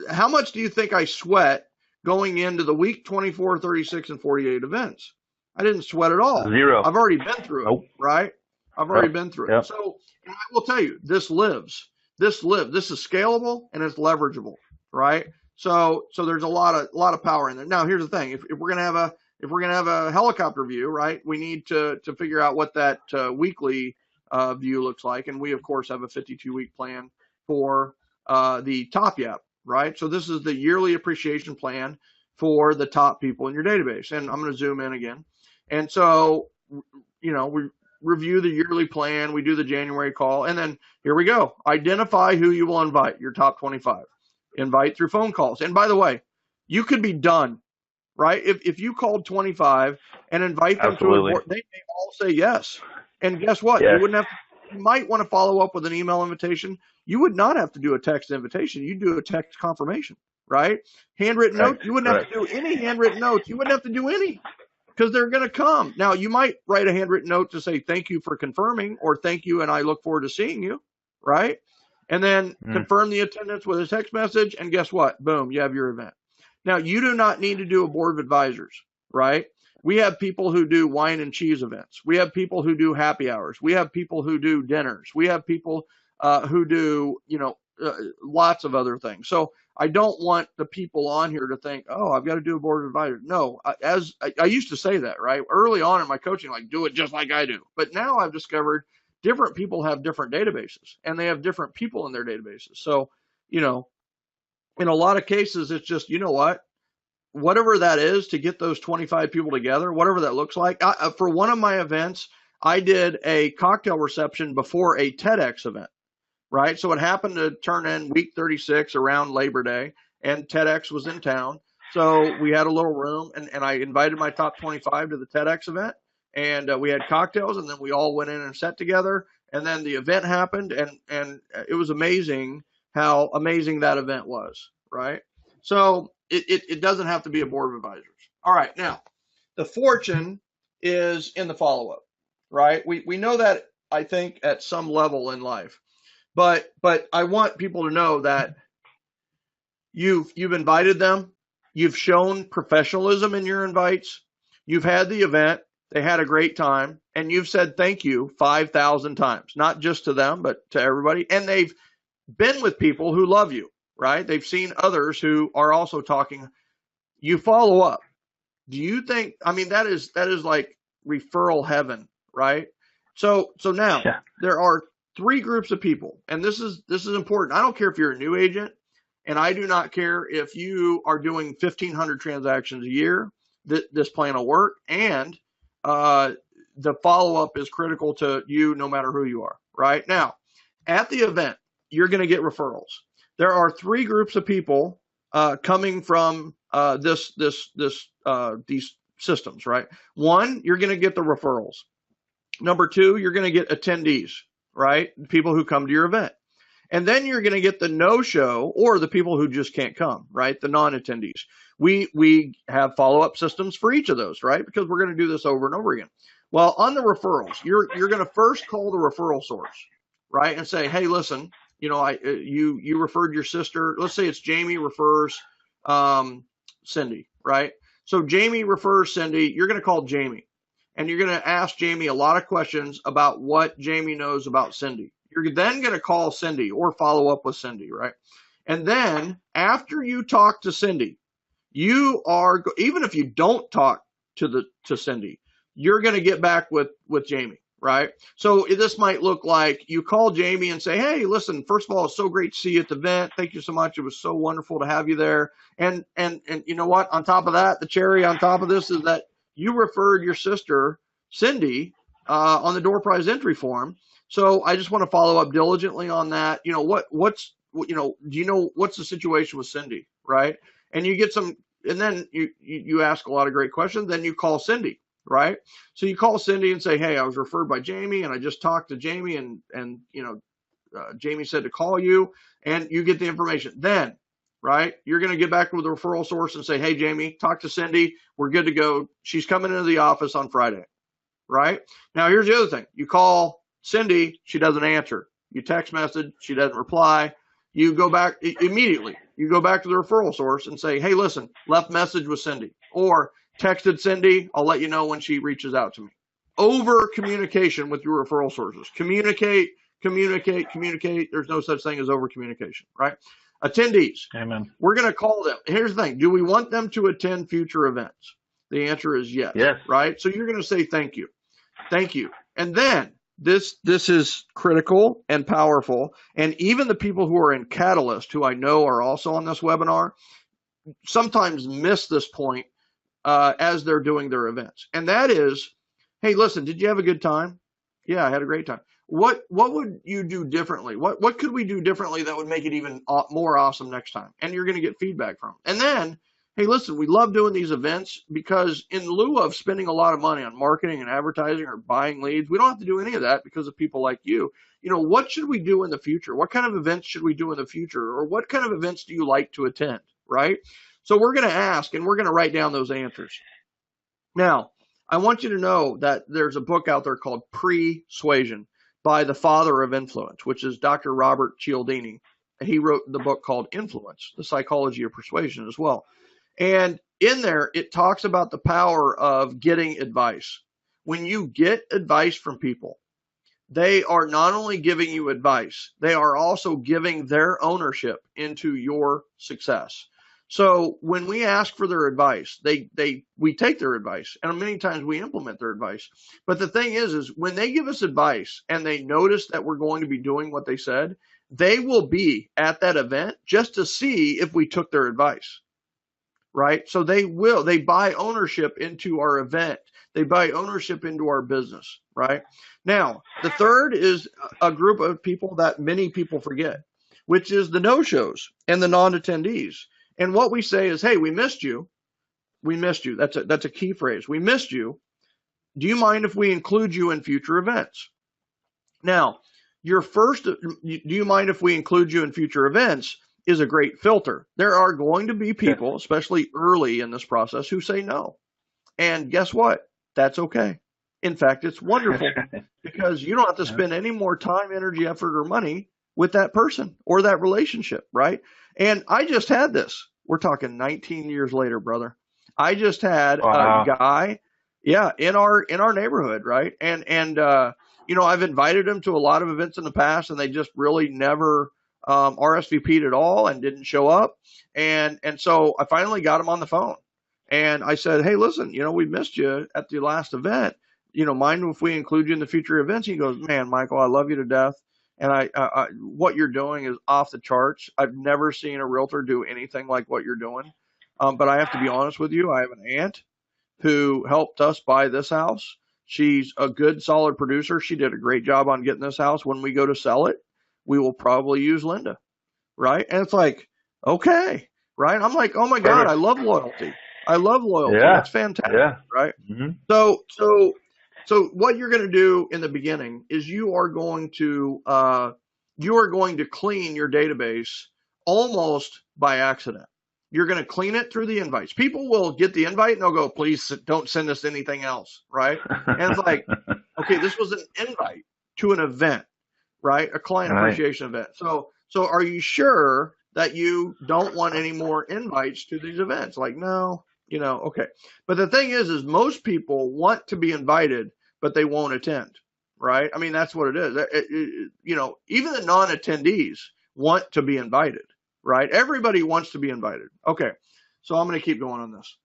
[SPEAKER 2] how much do you think I sweat going into the week 24, 36, and 48 events? I didn't sweat at all.
[SPEAKER 1] 0.
[SPEAKER 2] I've already been through it, right? I've already been through it.
[SPEAKER 1] Yep.
[SPEAKER 2] So I will tell you, this lives. This is scalable and it's leverageable, right? So there's a lot of power in there. Now, here's the thing: if we're gonna have a helicopter view, right, we need to figure out what that weekly view looks like, and we of course have a 52-week plan for the top yap, right? So this is the yearly appreciation plan for the top people in your database, and I'm going to zoom in again. And so, we review the yearly plan, we do the January call, and then here we go. Identify who you will invite, your top 25. Invite through phone calls. And by the way, you could be done, right? If you called 25 and invite them to a board, they may all say yes. And guess what?
[SPEAKER 1] Yes.
[SPEAKER 2] You might want to follow up with an email invitation. You would not have to do a text invitation. You do a text confirmation, right? Handwritten notes. You wouldn't have to do any handwritten notes. You wouldn't have to do any, because they're going to come. Now, you might write a handwritten note to say, thank you for confirming, or thank you and I look forward to seeing you, right? And then confirm the attendance with a text message, and guess what? Boom, you have your event. Now, you do not need to do a board of advisors, right? We have people who do wine and cheese events. We have people who do happy hours. We have people who do dinners. We have people who do, lots of other things. So I don't want the people on here to think, oh, I've got to do a board of advisors. No, as I used to say that, right? Early on in my coaching, like, do it just like I do. But now I've discovered different people have different databases, and they have different people in their databases. So, in a lot of cases, it's just, whatever that is to get those 25 people together, whatever that looks like. For one of my events, I did a cocktail reception before a TEDx event, right? So it happened to turn in week 36 around Labor Day, and TEDx was in town. So we had a little room, and I invited my top 25 to the TEDx event, and we had cocktails, and then we all went in and sat together, And then the event happened, and it was amazing how amazing that event was, right? So it doesn't have to be a board of advisors. All right, now the fortune is in the follow-up, right? We know that, I think, at some level in life, but I want people to know that you've invited them, you've shown professionalism in your invites, you've had the event, they had a great time, and you've said thank you 5,000 times, not just to them, but to everybody. And they've been with people who love you, right? They've seen others who are also talking. You follow up. Do you think, I mean, that is like referral heaven, right? So now there are three groups of people, and this is important. I don't care if you're a new agent, and I do not care if you are doing 1,500 transactions a year. This plan will work, and the follow-up is critical to you no matter who you are, right? Now, at the event, you're going to get referrals. There are three groups of people coming from these systems, right? One, you're going to get the referrals. Number two, you're going to get attendees, right? People who come to your event. And then you're going to get the no-show, or the people who just can't come, right? The non-attendees. We have follow-up systems for each of those, right? Because we're going to do this over and over again. Well, on the referrals, you're going to first call the referral source, right? And say, hey, listen, you know, you referred your sister. Let's say it's Jamie refers Cindy, right? So Jamie refers Cindy. You're going to call Jamie, and you're going to ask Jamie a lot of questions about what Jamie knows about Cindy. You're then going to call Cindy or follow up with Cindy, right? And then after you talk to Cindy, you are, even if you don't talk to Cindy, you're going to get back with Jamie, right? So this might look like you call Jamie and say, hey, listen, first of all, it's so great to see you at the event. Thank you so much. It was so wonderful to have you there. And you know what? On top of that, the cherry on top of this is that you referred your sister, Cindy, on the door prize entry form. So I just want to follow up diligently on that. You know, what's the situation with Cindy, right? And you get some, and then you ask a lot of great questions. Then you call Cindy, right? So you call Cindy and say, hey, I was referred by Jamie, and I just talked to Jamie, and you know, Jamie said to call you, and you get the information. Then, right, you're going to get back with the referral source and say, hey, Jamie, talk to Cindy. We're good to go. She's coming into the office on Friday, right? Now, here's the other thing. You call Cindy, she doesn't answer. You text message, she doesn't reply. You go back immediately. You go back to the referral source and say, hey, listen, left message with Cindy, or texted Cindy. I'll let you know when she reaches out to me. Over communication with your referral sources. Communicate. There's no such thing as over communication, right? Attendees.
[SPEAKER 1] Amen. We're
[SPEAKER 2] going to call them. Here's the thing. Do we want them to attend future events? The answer is yes.
[SPEAKER 1] Yes.
[SPEAKER 2] Right? So you're going to say thank you. Thank you. And then this is critical and powerful. And even the people who are in Catalyst, who I know are also on this webinar, sometimes miss this point as they're doing their events. And that is, hey, listen, did you have a good time? Yeah, I had a great time. What would you do differently? What could we do differently that would make it even more awesome next time? And you're going to get feedback from them. And then, hey, listen, we love doing these events because in lieu of spending a lot of money on marketing and advertising or buying leads, we don't have to do any of that because of people like you. You know, what should we do in the future? What kind of events should we do in the future? Or what kind of events do you like to attend, right? So we're going to ask, and we're going to write down those answers. Now, I want you to know that there's a book out there called Persuasion by the father of influence, which is Dr. Robert Cialdini. And he wrote the book called Influence, The Psychology of Persuasion as well. And in there, it talks about the power of getting advice. When you get advice from people, they are not only giving you advice, they are also giving their ownership into your success. So when we ask for their advice, we take their advice, and many times we implement their advice. But the thing is when they give us advice and they notice that we're going to be doing what they said, they will be at that event just to see if we took their advice. Right? So they buy ownership into our event. They buy ownership into our business, right? Now, the third is a group of people that many people forget, which is the no-shows and the non-attendees. And what we say is, hey, we missed you. We missed you. That's a key phrase. We missed you. Do you mind if we include you in future events? Now, your first, do you mind if we include you in future events, is a great filter. There are going to be people, especially early in this process, who say no. And guess what? That's okay. In fact, it's wonderful because you don't have to spend any more time, energy, effort, or money with that person or that relationship, right? And I just had this. We're talking 19 years later, brother. I just had a guy, in our neighborhood, right? And I've invited him to a lot of events in the past, and they just really never RSVP'd at all and didn't show up. And so I finally got him on the phone. And I said, hey, listen, we missed you at the last event. Mind if we include you in the future events? He goes, man, Michael, I love you to death. And I what you're doing is off the charts. I've never seen a realtor do anything like what you're doing. But I have to be honest with you. I have an aunt who helped us buy this house. She's a good, solid producer. She did a great job on getting this house. When we go to sell it, we will probably use Linda, right? And it's like, okay, right? I'm like, oh my God, I love loyalty. I love loyalty.
[SPEAKER 1] Yeah.
[SPEAKER 2] That's fantastic, right?
[SPEAKER 1] Mm-hmm.
[SPEAKER 2] So what you're going to do in the beginning is you are going to clean your database almost by accident. You're going to clean it through the invites. People will get the invite and they'll go, please don't send us anything else, right? And it's like, okay, this was an invite to an event, right? A client appreciation event. So are you sure that you don't want any more invites to these events? Like, no. Okay. But the thing is most people want to be invited, but they won't attend, right? I mean, that's what it is. Even the non-attendees want to be invited, right? Everybody wants to be invited. Okay. So I'm going to keep going on this.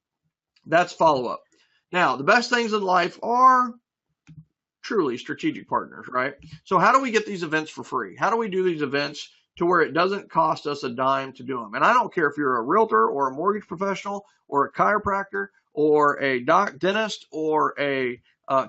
[SPEAKER 2] That's follow-up. Now, the best things in life are truly strategic partners, right? So how do we get these events for free? How do we do these events to where it doesn't cost us a dime to do them? And I don't care if you're a realtor or a mortgage professional or a chiropractor or a dentist or a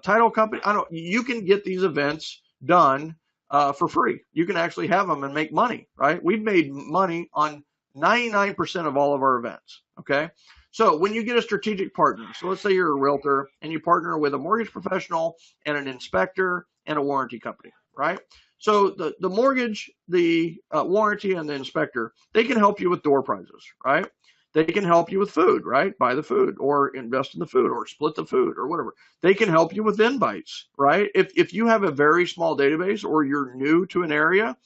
[SPEAKER 2] title company. You can get these events done for free. You can actually have them and make money, right? We've made money on 99% of all of our events. Okay. So when you get a strategic partner, so let's say you're a realtor and you partner with a mortgage professional and an inspector and a warranty company, right? So the mortgage, the warranty, and the inspector, they can help you with door prizes, right? They can help you with food, right? Buy the food or invest in the food or split the food or whatever. They can help you with invites, right? If you have a very small database or you're new to an area,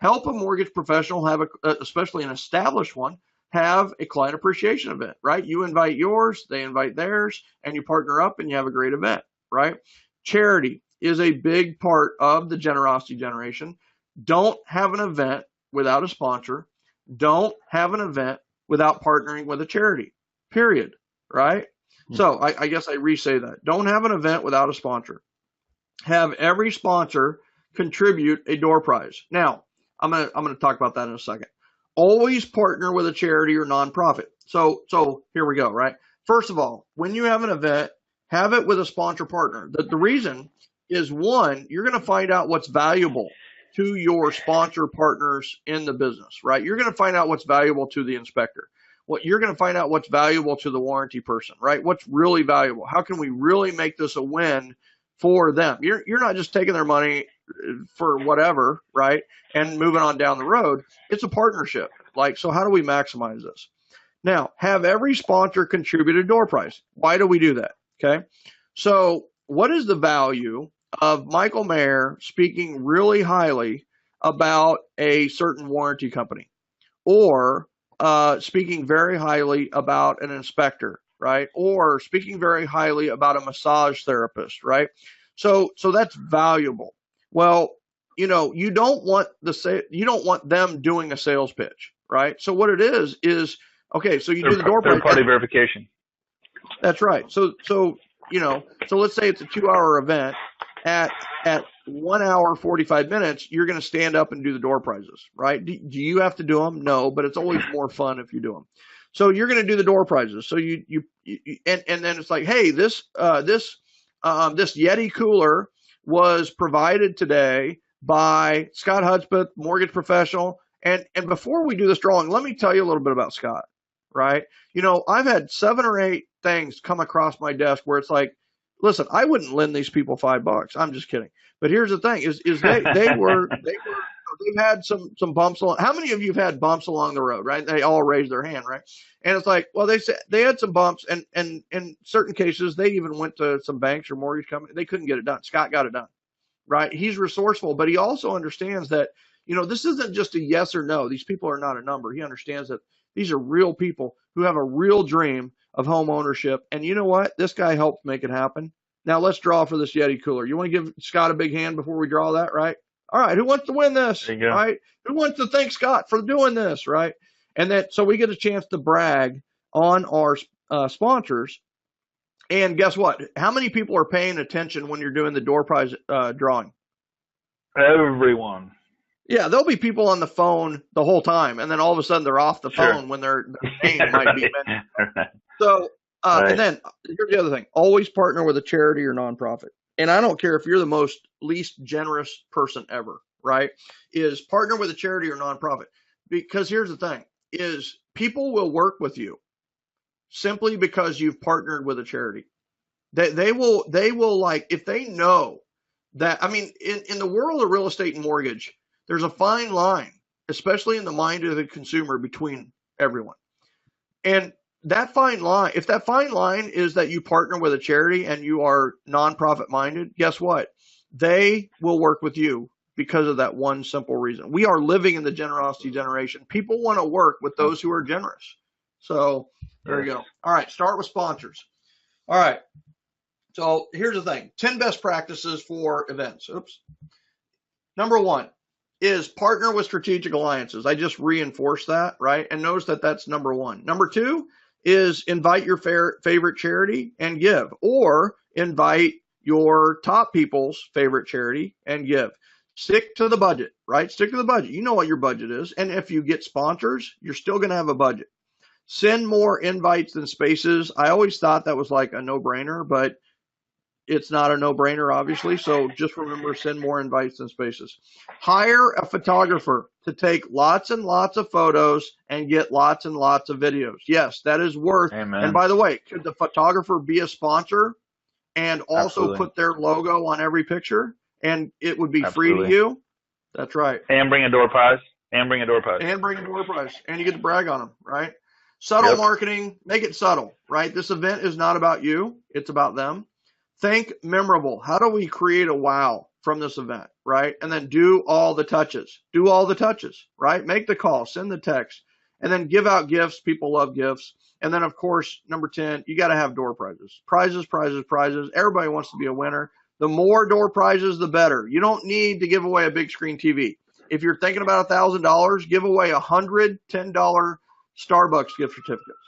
[SPEAKER 2] help a mortgage professional have especially an established one, have a client appreciation event, right? You invite yours, they invite theirs, and you partner up and you have a great event, right? Charity is a big part of the generosity generation. Don't have an event without a sponsor. Don't have an event without partnering with a charity, period, right? So I guess I re-say that. Don't have an event without a sponsor. Have every sponsor contribute a door prize. Now, I'm gonna talk about that in a second. Always partner with a charity or nonprofit. So here we go, right? First of all, when you have an event, have it with a sponsor partner. The reason is, one, you're going to find out what's valuable to your sponsor partners in the business, right? You're going to find out what's valuable to the inspector. You're going to find out what's valuable to the warranty person, right? What's really valuable? How can we really make this a win for them? You're not just taking their money for whatever, right, and moving on down the road. It's a partnership. So how do we maximize this? Now, have every sponsor contribute a door prize. Why do we do that? Okay. So what is the value of Michael Mayer speaking really highly about a certain warranty company, or speaking very highly about an inspector, right? Or speaking very highly about a massage therapist, right? So that's valuable. Well, you don't want them doing a sales pitch, right? So what it is okay. So you do the door prize.
[SPEAKER 1] Third-party verification.
[SPEAKER 2] That's right. So let's say it's a 2-hour event. At 1 hour, 45 minutes, you're going to stand up and do the door prizes, right? Do you have to do them? No, but it's always more fun if you do them. So you're going to do the door prizes. So you then it's like, hey, this Yeti cooler was provided today by Scott Hudspeth, mortgage professional. And before we do this drawing, let me tell you a little bit about Scott, right? I've had 7 or 8 things come across my desk where it's like, listen, I wouldn't lend these people $5. I'm just kidding. But here's the thing: is they've had some bumps along. How many of you have had bumps along the road? Right? They all raised their hand, right? And it's like, well, they said they had some bumps, and in certain cases, they even went to some banks or mortgage companies. They couldn't get it done. Scott got it done, right? He's resourceful, but he also understands that this isn't just a yes or no. These people are not a number. He understands that these are real people who have a real dream of home ownership. And you know what? This guy helped make it happen. Now let's draw for this Yeti cooler. You want to give Scott a big hand before we draw that, right? All right. Who wants to win this? Right? Who wants to thank Scott for doing this, right? And so we get a chance to brag on our sponsors. And guess what? How many people are paying attention when you're doing the door prize drawing?
[SPEAKER 1] Everyone.
[SPEAKER 2] Yeah, there'll be people on the phone the whole time, and then all of a sudden they're off the phone when their name might be mentioned. So, and then here's the other thing: always partner with a charity or nonprofit. And I don't care if you're the least generous person ever, right? Is partner with a charity or nonprofit, because here's the thing: is people will work with you simply because you've partnered with a charity. They will like, if they know that. I mean, in the world of real estate and mortgage, there's a fine line, especially in the mind of the consumer, between everyone. And that fine line, if that fine line is that you partner with a charity and you are nonprofit minded, guess what? They will work with you because of that one simple reason. We are living in the generosity generation. People want to work with those who are generous. So there you go. All right, start with sponsors. All right. So here's the thing: 10 best practices for events. Oops. Number 1 is partner with strategic alliances. I just reinforced that, right? And notice that that's number 1. Number 2 is invite your favorite charity and give, or invite your top people's favorite charity and give. Stick to the budget, right? Stick to the budget. You know what your budget is. And if you get sponsors, you're still going to have a budget. Send more invites than spaces. I always thought that was like a no-brainer, but it's not a no-brainer, obviously. So just remember, send more invites than spaces. Hire a photographer to take lots and lots of photos and get lots and lots of videos. Yes, that is worth.
[SPEAKER 1] Amen.
[SPEAKER 2] And by the way, could the photographer be a sponsor and also put their logo on every picture, and it would be free to you? That's right.
[SPEAKER 1] And bring a door prize.
[SPEAKER 2] And you get to brag on them, right? Subtle marketing, make it subtle, right? This event is not about you. It's about them. Think memorable. How do we create a wow from this event, right? And then do all the touches. Right? Make the call, send the text, and then give out gifts. People love gifts. And then, of course, number 10, you got to have door prizes. Prizes. Everybody wants to be a winner. The more door prizes, the better. You don't need to give away a big screen TV. If you're thinking about $1,000, give away $110 Starbucks gift certificates,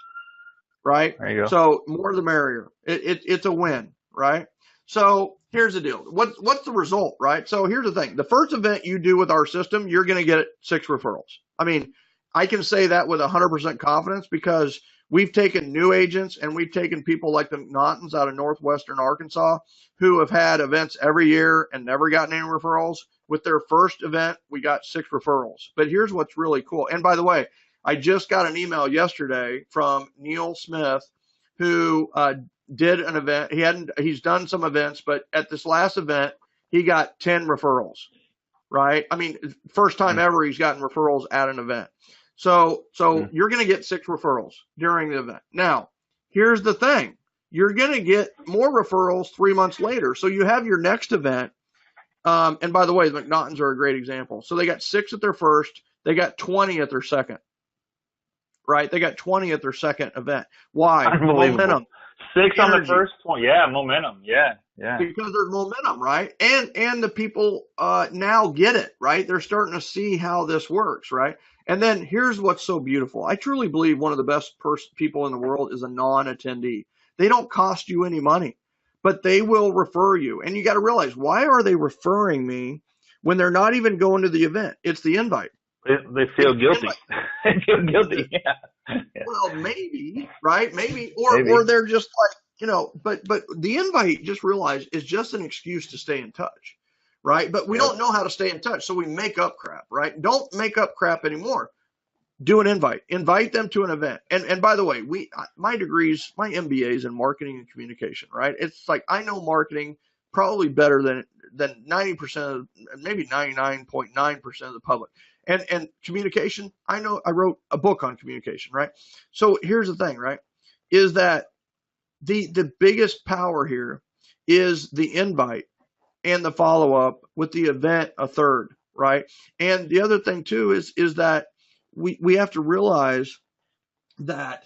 [SPEAKER 2] right?
[SPEAKER 1] There you go.
[SPEAKER 2] So more the merrier. It's a win. Right? So here's the deal. What's the result, right? So here's the thing. The first event you do with our system, you're going to get 6 referrals. I mean, I can say that with 100% confidence because we've taken new agents and we've taken people like the McNaughtons out of northwestern Arkansas who have had events every year and never gotten any referrals. With their first event, we got 6 referrals. But here's what's really cool. And by the way, I just got an email yesterday from Neil Smith, who did an event. He's done some events, but at this last event, he got 10 referrals, right? I mean, first time ever he's gotten referrals at an event. So you're going to get 6 referrals during the event. Now, here's the thing. You're going to get more referrals 3 months later. So you have your next event. And by the way, the McNaughtons are a great example. So they got 6 at their first. They got 20 at their second, right? They got 20 at their second event. Why? Momentum.
[SPEAKER 1] 6 on the first one. Yeah, momentum. Yeah.
[SPEAKER 2] Because there's momentum, right? And the people now get it, right? They're starting to see how this works, right? And then here's what's so beautiful. I truly believe one of the best people in the world is a non-attendee. They don't cost you any money, but they will refer you. And you got to realize, why are they referring me when they're not even going to the event? It's the invite.
[SPEAKER 1] They feel guilty. They feel guilty. Yeah.
[SPEAKER 2] Well, maybe, right? Maybe. Or they're just like, but the invite, just realize, is just an excuse to stay in touch, right? But we don't know how to stay in touch, so we make up crap, right? Don't make up crap anymore. do an invite. Invite them to an event. And by the way, my degrees, my MBA is in marketing and communication, right? It's like I know marketing probably better than 90% of, maybe 99.9% of the public. And communication, I know I wrote a book on communication, right? So here's the thing, right? Is that the biggest power here is the invite and the follow up with the event a third, right? And the other thing too is that we have to realize that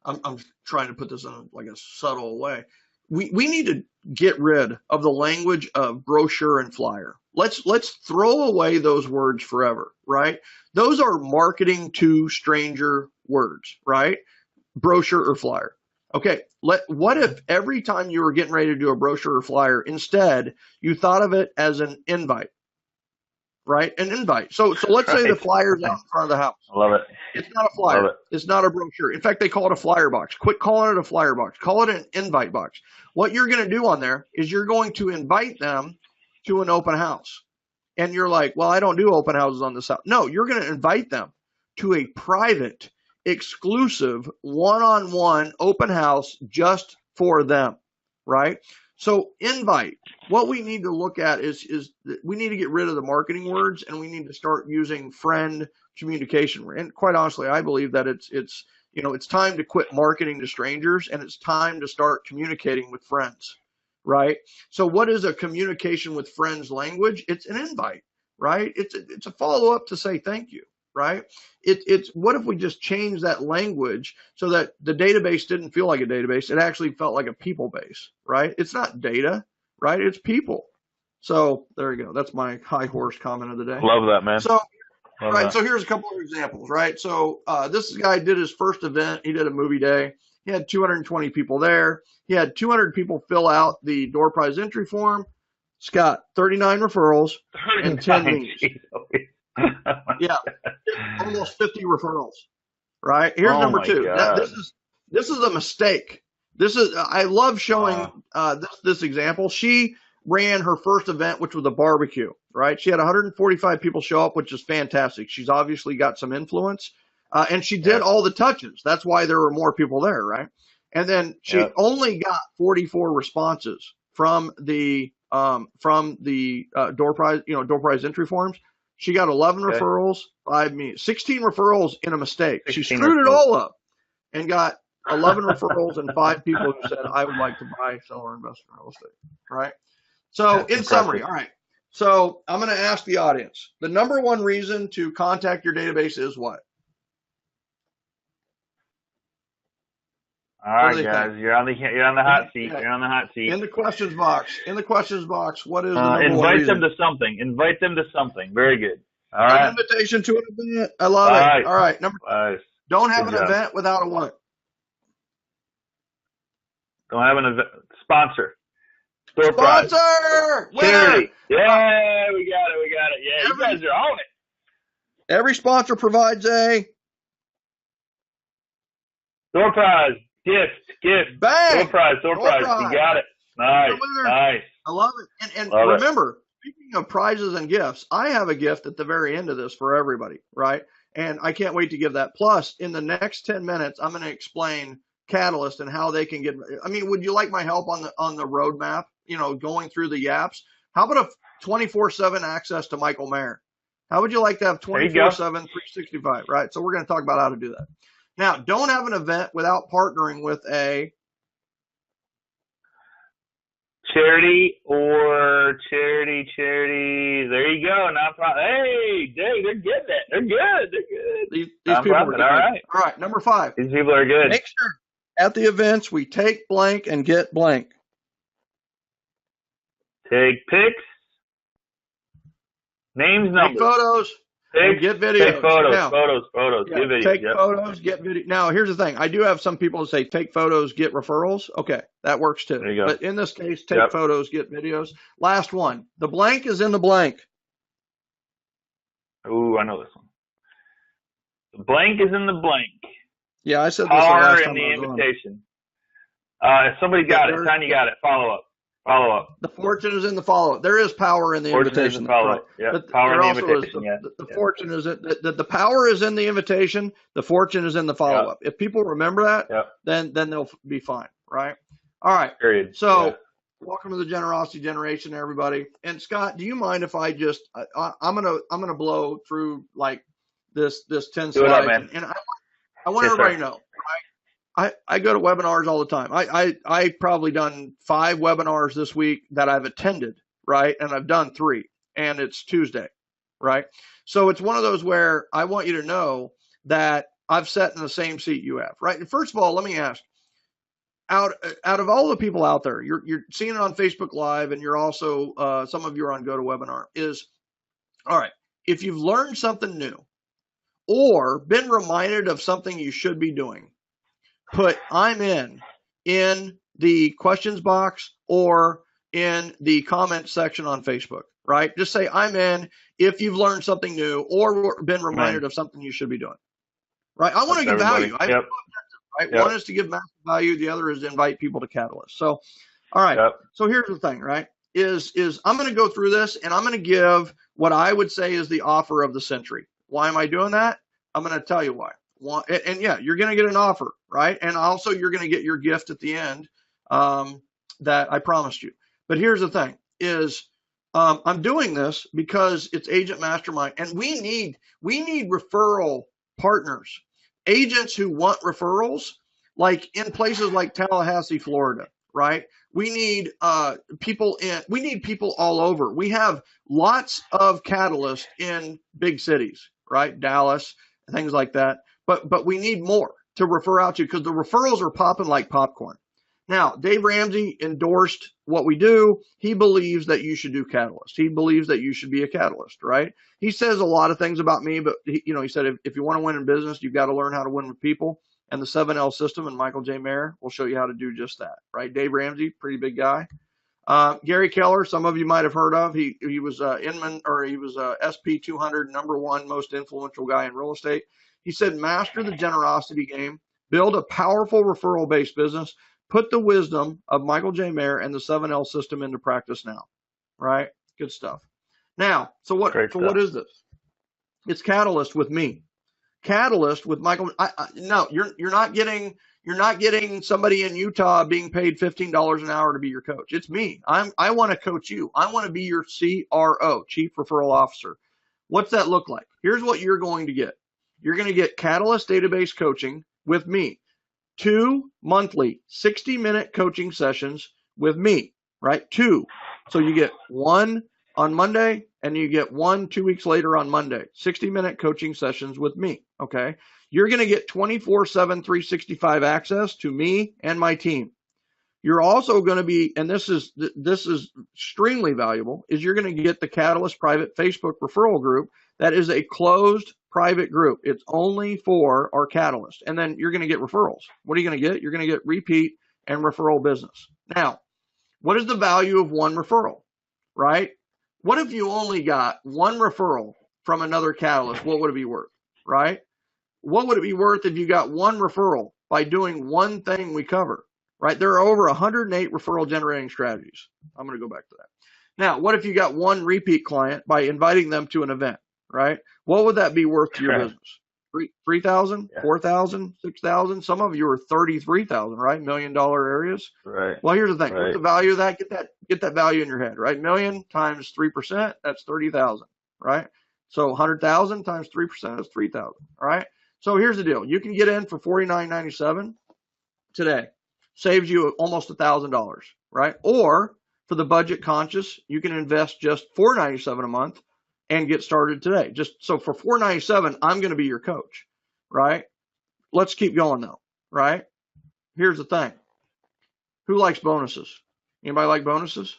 [SPEAKER 2] I'm trying to put this in like a subtle way. We need to get rid of the language of brochure and flyer. Let's throw away those words forever, right? Those are marketing to stranger words, right? Brochure or flyer. Okay, what if every time you were getting ready to do a brochure or flyer, instead you thought of it as an invite, right? An invite. So let's say the flyer's out in front of the house.
[SPEAKER 1] I love it.
[SPEAKER 2] It's not a flyer. It's not a brochure. In fact, they call it a flyer box. Quit calling it a flyer box. Call it an invite box. What you're going to do on there is you're going to invite them to an open house. And you're like, well, I don't do open houses on this house. No, you're going to invite them to a private, exclusive, one-on-one open house just for them, right? So invite. What we need to look at is we need to get rid of the marketing words and we need to start using friend communication. And quite honestly, I believe that it's time to quit marketing to strangers and it's time to start communicating with friends, right? So what is a communication with friends language? It's an invite, right? It's a follow up to say thank you, right? It's what if we just change that language so that the database didn't feel like a database? It actually felt like a people base, right? It's not data, right? It's people. So there you go. That's my high horse comment of the day.
[SPEAKER 1] Love that, man.
[SPEAKER 2] So, right. So here's a couple of examples, right? So this guy did his first event. He did a movie day. He had 220 people there. He had 200 people fill out the door prize entry form. Scott, 39 referrals and 10 leads. Yeah, almost 50 referrals. Right. Here's number two. This is a mistake. I love showing this example. She ran her first event, which was a barbecue. Right. She had 145 people show up, which is fantastic. She's obviously got some influence, and she did all the touches. That's why there were more people there. Right. And then she only got 44 responses from the door prize entry forms. She got 11 referrals, 5 meetings, 16 referrals in a mistake. She screwed it all up and got 11 referrals and 5 people who said, I would like to buy, sell, or invest in real estate. Right. So in summary, all right. So I'm going to ask the audience, the number one reason to contact your database is what?
[SPEAKER 1] All right, guys, you're on the hot seat.
[SPEAKER 2] Yeah.
[SPEAKER 1] You're on the hot seat.
[SPEAKER 2] In the questions box, what is the number one
[SPEAKER 1] invite
[SPEAKER 2] reason?
[SPEAKER 1] them to something. Invite them to something. Very good. All right.
[SPEAKER 2] An invitation to an event. I love it. All right. Number two. Don't have an event without a what?
[SPEAKER 1] Don't have an event. Sponsor.
[SPEAKER 2] Sponsor!
[SPEAKER 1] Charity. Yeah, we got it. Yeah, you guys are on it.
[SPEAKER 2] Every sponsor provides a
[SPEAKER 1] door prize. Gift.
[SPEAKER 2] Bang!
[SPEAKER 1] Door prize. You got it. Nice.
[SPEAKER 2] I love it. And
[SPEAKER 1] love
[SPEAKER 2] remember, speaking of prizes and gifts, I have a gift at the very end of this for everybody, right? And I can't wait to give that. Plus, in the next 10 minutes, I'm going to explain Catalyst and how they can get. I mean, would you like my help on the roadmap? Going through the yaps. How about a 24/7 access to Michael Mayer? How would you like to have 24/7, 365? Right. So we're going to talk about how to do that. Now, don't have an event without partnering with a
[SPEAKER 1] charity. There you go. Nonprofit. Hey, they're getting it. They're good.
[SPEAKER 2] These people are good. All right. Number 5.
[SPEAKER 1] These people are good.
[SPEAKER 2] Make sure at the events we take blank and get blank.
[SPEAKER 1] Take pics, names, numbers.
[SPEAKER 2] Take photos. Get videos.
[SPEAKER 1] Take photos.
[SPEAKER 2] Now,
[SPEAKER 1] Photos.
[SPEAKER 2] Yeah,
[SPEAKER 1] get videos.
[SPEAKER 2] Take photos. Get video. Now, here's the thing. I do have some people who say take photos, get referrals. Okay, that works too.
[SPEAKER 1] There you go.
[SPEAKER 2] But in this case, take photos, get videos. Last one. The blank is in the blank.
[SPEAKER 1] Ooh, I know this one. The blank is in the blank.
[SPEAKER 2] Yeah, I said this last time
[SPEAKER 1] in the invitation. If somebody got it, Tanya got it. Follow up. Follow up.
[SPEAKER 2] The fortune is in the follow-up. There is power in the
[SPEAKER 1] Fortune is
[SPEAKER 2] invitation.
[SPEAKER 1] the follow up. Yeah.
[SPEAKER 2] But
[SPEAKER 1] Power in
[SPEAKER 2] there
[SPEAKER 1] the
[SPEAKER 2] also is
[SPEAKER 1] invitation. Yeah.
[SPEAKER 2] the fortune is the power is in the invitation. The fortune is in the follow-up. If people remember that, then they'll be fine, right? All right.
[SPEAKER 1] Period.
[SPEAKER 2] So welcome to the Generosity Generation, everybody. And Scott, do you mind if I just I'm gonna blow through like this 10
[SPEAKER 1] Do it
[SPEAKER 2] slides,
[SPEAKER 1] up, man.
[SPEAKER 2] and I want everybody to know. I go to webinars all the time. I probably done 5 webinars this week that I've attended, right? And I've done 3, and it's Tuesday, right? So it's one of those where I want you to know that I've sat in the same seat you have, right? And first of all, let me ask, out of all the people out there, you're seeing it on Facebook Live, and you're also some of you are on GoToWebinar. Is all right. If you've learned something new or been reminded of something you should be doing, put I'm in the questions box or in the comment section on Facebook, right? Just say I'm in if you've learned something new or been reminded of something you should be doing, right? I want to give value. Right? One is to give massive value. The other is to invite people to Catalyst. So, all right. So here's the thing, right? Is I'm going to go through this, and I'm going to give what I would say is the offer of the century. Why am I doing that? I'm going to tell you why. And yeah, you're going to get an offer, right? And also you're going to get your gift at the end that I promised you. But here's the thing is I'm doing this because it's Agent Mastermind, and we need referral partners, agents who want referrals, like in places like Tallahassee, Florida, right? We need people all over. We have lots of catalysts in big cities, right? Dallas, things like that. But we need more to refer out to because the referrals are popping like popcorn. Now, Dave Ramsey endorsed what we do. He believes that you should do Catalyst. He believes that you should be a catalyst, right? He says a lot of things about me, but he said if you want to win in business, you've got to learn how to win with people. And the 7L system and Michael J. Mayer will show you how to do just that, right? Dave Ramsey, pretty big guy. Gary Keller, some of you might have heard of. He was Inman, or he was SP 200 #1 most influential guy in real estate. He said, master the generosity game, build a powerful referral-based business, put the wisdom of Michael J. Mayer and the 7L system into practice now, right? Good stuff. Now, so what is this? It's Catalyst with me. Catalyst with Michael. No, you're not getting somebody in Utah being paid $15 an hour to be your coach. It's me. I want to coach you. I want to be your CRO, Chief Referral Officer. What's that look like? Here's what you're going to get. You're going to get Catalyst database coaching with me, 2 monthly 60-minute coaching sessions with me, right? 2. So you get 1 on Monday, and you get 1 2 weeks later on Monday, 60-minute coaching sessions with me, okay? You're going to get 24/7, 365 access to me and my team. You're also going to be, and this is extremely valuable, is you're going to get the Catalyst private Facebook referral group. That is a closed private group. It's only for our Catalyst. And then you're going to get referrals. What are you going to get? You're going to get repeat and referral business. Now, what is the value of one referral, right? What if you only got 1 referral from another Catalyst? What would it be worth, right? What would it be worth if you got 1 referral by doing one thing we cover, right? There are over 108 referral generating strategies. I'm going to go back to that. Now, what if you got 1 repeat client by inviting them to an event, right? What would that be worth to your business? 3,000, 4,000, 6,000. Some of you are 33,000, right? $1 million areas.
[SPEAKER 1] Right.
[SPEAKER 2] Well, here's the thing. What's the value of that? Get that value in your head, right? Million times 3%, that's 30,000, right? So 100,000 times 3% is 3,000. All right. So here's the deal. You can get in for $49.97 today. Saves you almost $1,000, right? Or for the budget conscious, you can invest just $4.97 a month and get started today. Just so for $4.97, I'm going to be your coach, right? Let's keep going though, right? Here's the thing. Who likes bonuses? Anybody like bonuses?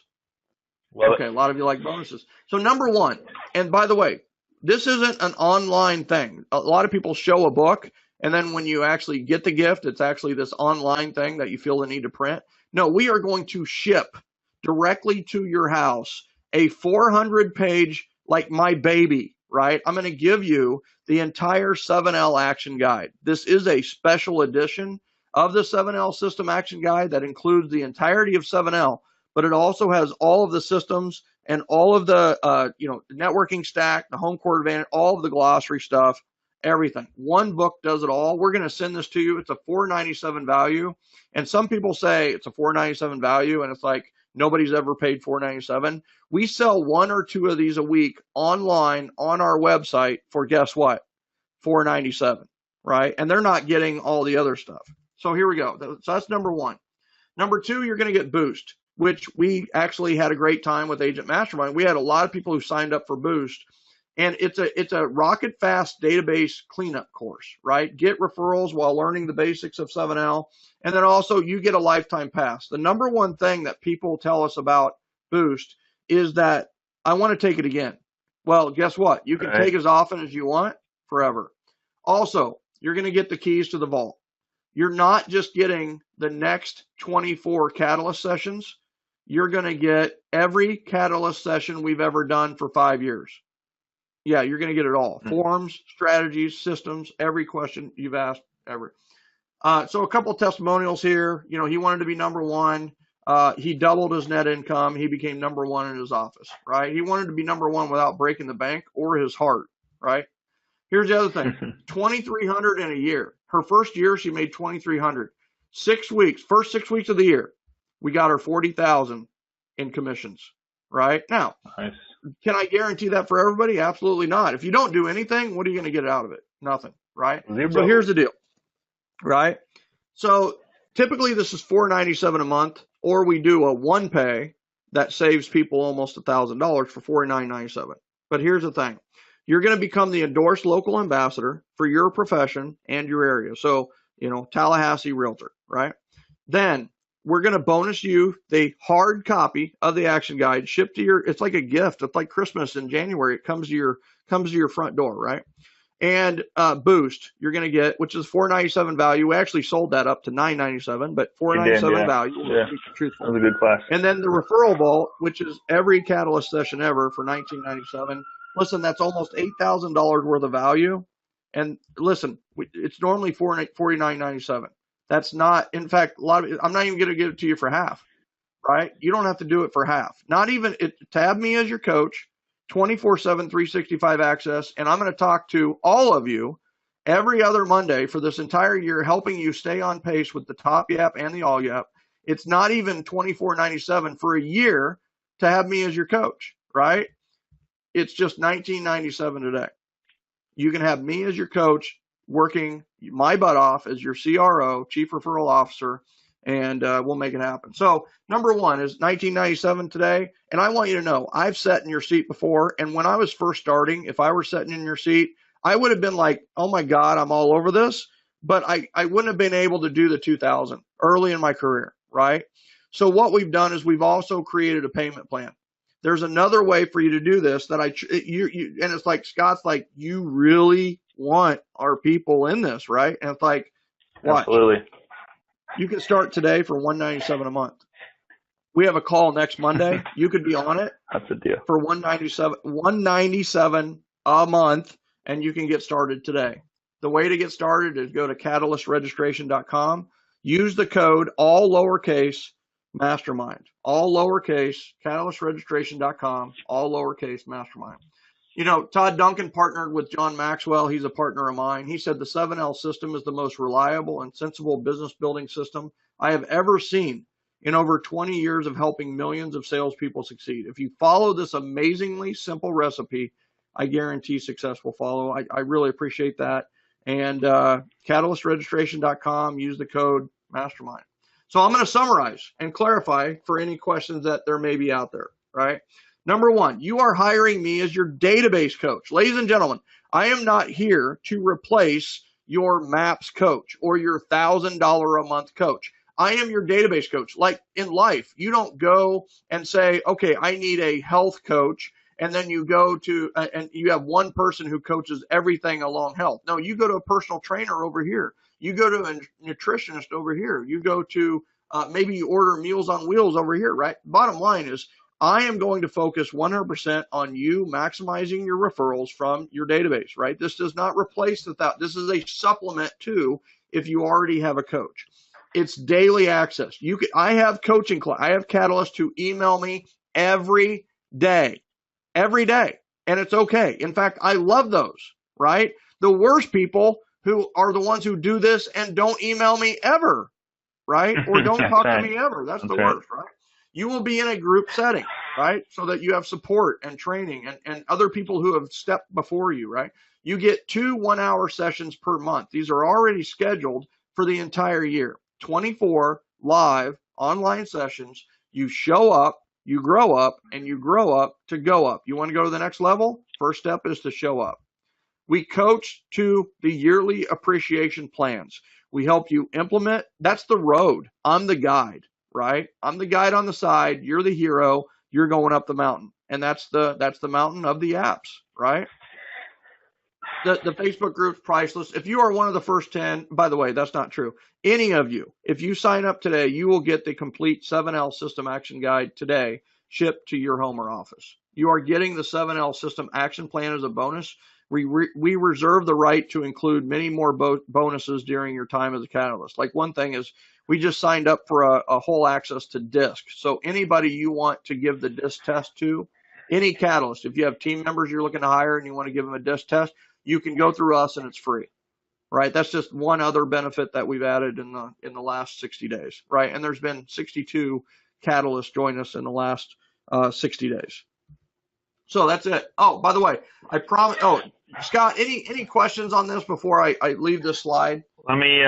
[SPEAKER 2] Okay, a lot of you like bonuses. So number 1, and by the way, this isn't an online thing. A lot of people show a book, and then when you actually get the gift, it's actually this online thing that you feel the need to print. No, we are going to ship directly to your house a 400-page, like my baby, right? I'm going to give you the entire 7L action guide. This is a special edition of the 7L system action guide that includes the entirety of 7L, but it also has all of the systems and all of the networking stack, the home court advantage, all of the glossary stuff, everything. One book does it all. We're going to send this to you. It's a $497 value. And some people say it's a $497 value, and it's like nobody's ever paid $497. We sell 1 or 2 of these a week online on our website for, guess what? $497, right? And they're not getting all the other stuff. So here we go. So that's number 1. Number 2, you're going to get Boost, which we actually had a great time with Agent Mastermind. We had a lot of people who signed up for Boost, and it's a rocket fast database cleanup course, right? Get referrals while learning the basics of 7L, and then also you get a lifetime pass. The number one thing that people tell us about Boost is that I want to take it again. Well, guess what? You can take as often as you want forever. Also, you're going to get the keys to the vault. You're not just getting the next 24 Catalyst sessions. You're going to get every Catalyst session we've ever done for 5 years. Yeah, you're going to get it all. Forms, strategies, systems, every question you've asked ever. So a couple of testimonials here. You know, he wanted to be number 1. He doubled his net income. He became number 1 in his office, right? He wanted to be number 1 without breaking the bank or his heart, right? Here's the other thing, $2,300 in a year. Her first year, she made $2,300. 6 weeks, first 6 weeks of the year, we got her $40,000 in commissions, right? Now,
[SPEAKER 1] Nice.
[SPEAKER 2] Can I guarantee that for everybody? Absolutely not. If you don't do anything, what are you going to get out of it? Nothing, right? So here's the deal, right? So typically this is $497 a month, or we do a one pay that saves people almost $1,000 for $49.97. But here's the thing. You're going to become the endorsed local ambassador for your profession and your area. So, you know, Tallahassee Realtor, right? Then we're going to bonus you the hard copy of the action guide shipped to your, it's like a gift. It's like Christmas in January. It comes to your front door, right? And Boost, you're going to get, which is $497 value. We actually sold that up to $997, but $497 value.
[SPEAKER 1] Yeah,
[SPEAKER 2] truthful.
[SPEAKER 1] That was a good class.
[SPEAKER 2] And then the referral vault, which is every Catalyst session ever for $1997. Listen, that's almost $8,000 worth of value. And listen, it's normally $49.97. That's not, in fact, I'm not even going to give it to you for half, right? You don't have to do it for half. Not even, tab me as your coach, 24/7, 365 access. And I'm going to talk to all of you every other Monday for this entire year, helping you stay on pace with the top yap and the all yap. It's not even $24.97 for a year to have me as your coach, right? It's just $19.97 today. You can have me as your coach, working my butt off as your CRO, Chief Referral Officer, and we'll make it happen. So number 1 is $19.97 today. And I want you to know, I've sat in your seat before. And when I was first starting, if I were sitting in your seat, I would have been like, oh my God, I'm all over this. But I wouldn't have been able to do the 2000 early in my career, right? So what we've done is we've also created a payment plan. There's another way for you to do this that and it's like, Scott's like, you really want our people in this, right? And it's like, watch.
[SPEAKER 1] Absolutely.
[SPEAKER 2] You can start today for $197 a month. We have a call next Monday. You could be on it.
[SPEAKER 1] That's a deal.
[SPEAKER 2] For $197 a month, and you can get started today. The way to get started is go to catalystregistration.com. Use the code all lowercase mastermind. All lowercase, catalystregistration.com, all lowercase mastermind. You know, Todd Duncan partnered with John Maxwell. He's a partner of mine. He said the 7L system is the most reliable and sensible business building system I have ever seen in over 20 years of helping millions of salespeople succeed. If you follow this amazingly simple recipe, I guarantee success will follow. I really appreciate that. And catalystregistration.com, use the code mastermind. So I'm going to summarize and clarify for any questions that there may be out there, right? Number 1, you are hiring me as your database coach. Ladies and gentlemen, I am not here to replace your MAPS coach or your $1,000 a month coach. I am your database coach. Like in life, you don't go and say, okay, I need a health coach. And then you go to, and you have one person who coaches everything along health. No, you go to a personal trainer over here. You go to a nutritionist over here. You go to, maybe you order Meals on Wheels over here, right? Bottom line is, I am going to focus 100% on you maximizing your referrals from your database, right? This does not replace the thought. This is a supplement to if you already have a coach. It's daily access. I have coaching class. I have catalysts who email me every day, and it's okay. In fact, I love those, right? The worst people who are the ones who do this and don't email me ever, right? Or don't talk to me ever. That's the worst, right? You will be in a group setting, right? So that you have support and training and other people who have stepped before you, right? You get 2 1-hour sessions per month. These are already scheduled for the entire year. 24 live online sessions. You show up, you grow up, and you grow up to go up. You want to go to the next level? First step is to show up. We coach to the yearly appreciation plans. We help you implement. That's the road. I'm the guide, right? I'm the guide on the side. You're the hero. You're going up the mountain. And that's the mountain of the apps, right? The Facebook group's priceless. If you are one of the first 10, by the way, that's not true. Any of you, if you sign up today, you will get the complete 7L system action guide today shipped to your home or office. You are getting the 7L system action plan as a bonus. We reserve the right to include many more bonuses during your time as a catalyst. Like one thing is we just signed up for a whole access to DISC. So anybody you want to give the DISC test to, any catalyst, if you have team members you're looking to hire and you want to give them a DISC test, you can go through us and it's free, right? That's just one other benefit that we've added in the last 60 days, right? And there's been 62 catalysts join us in the last 60 days. So that's it. Oh, by the way, I promise. Oh, Scott, any questions on this before I leave this slide?
[SPEAKER 1] Let me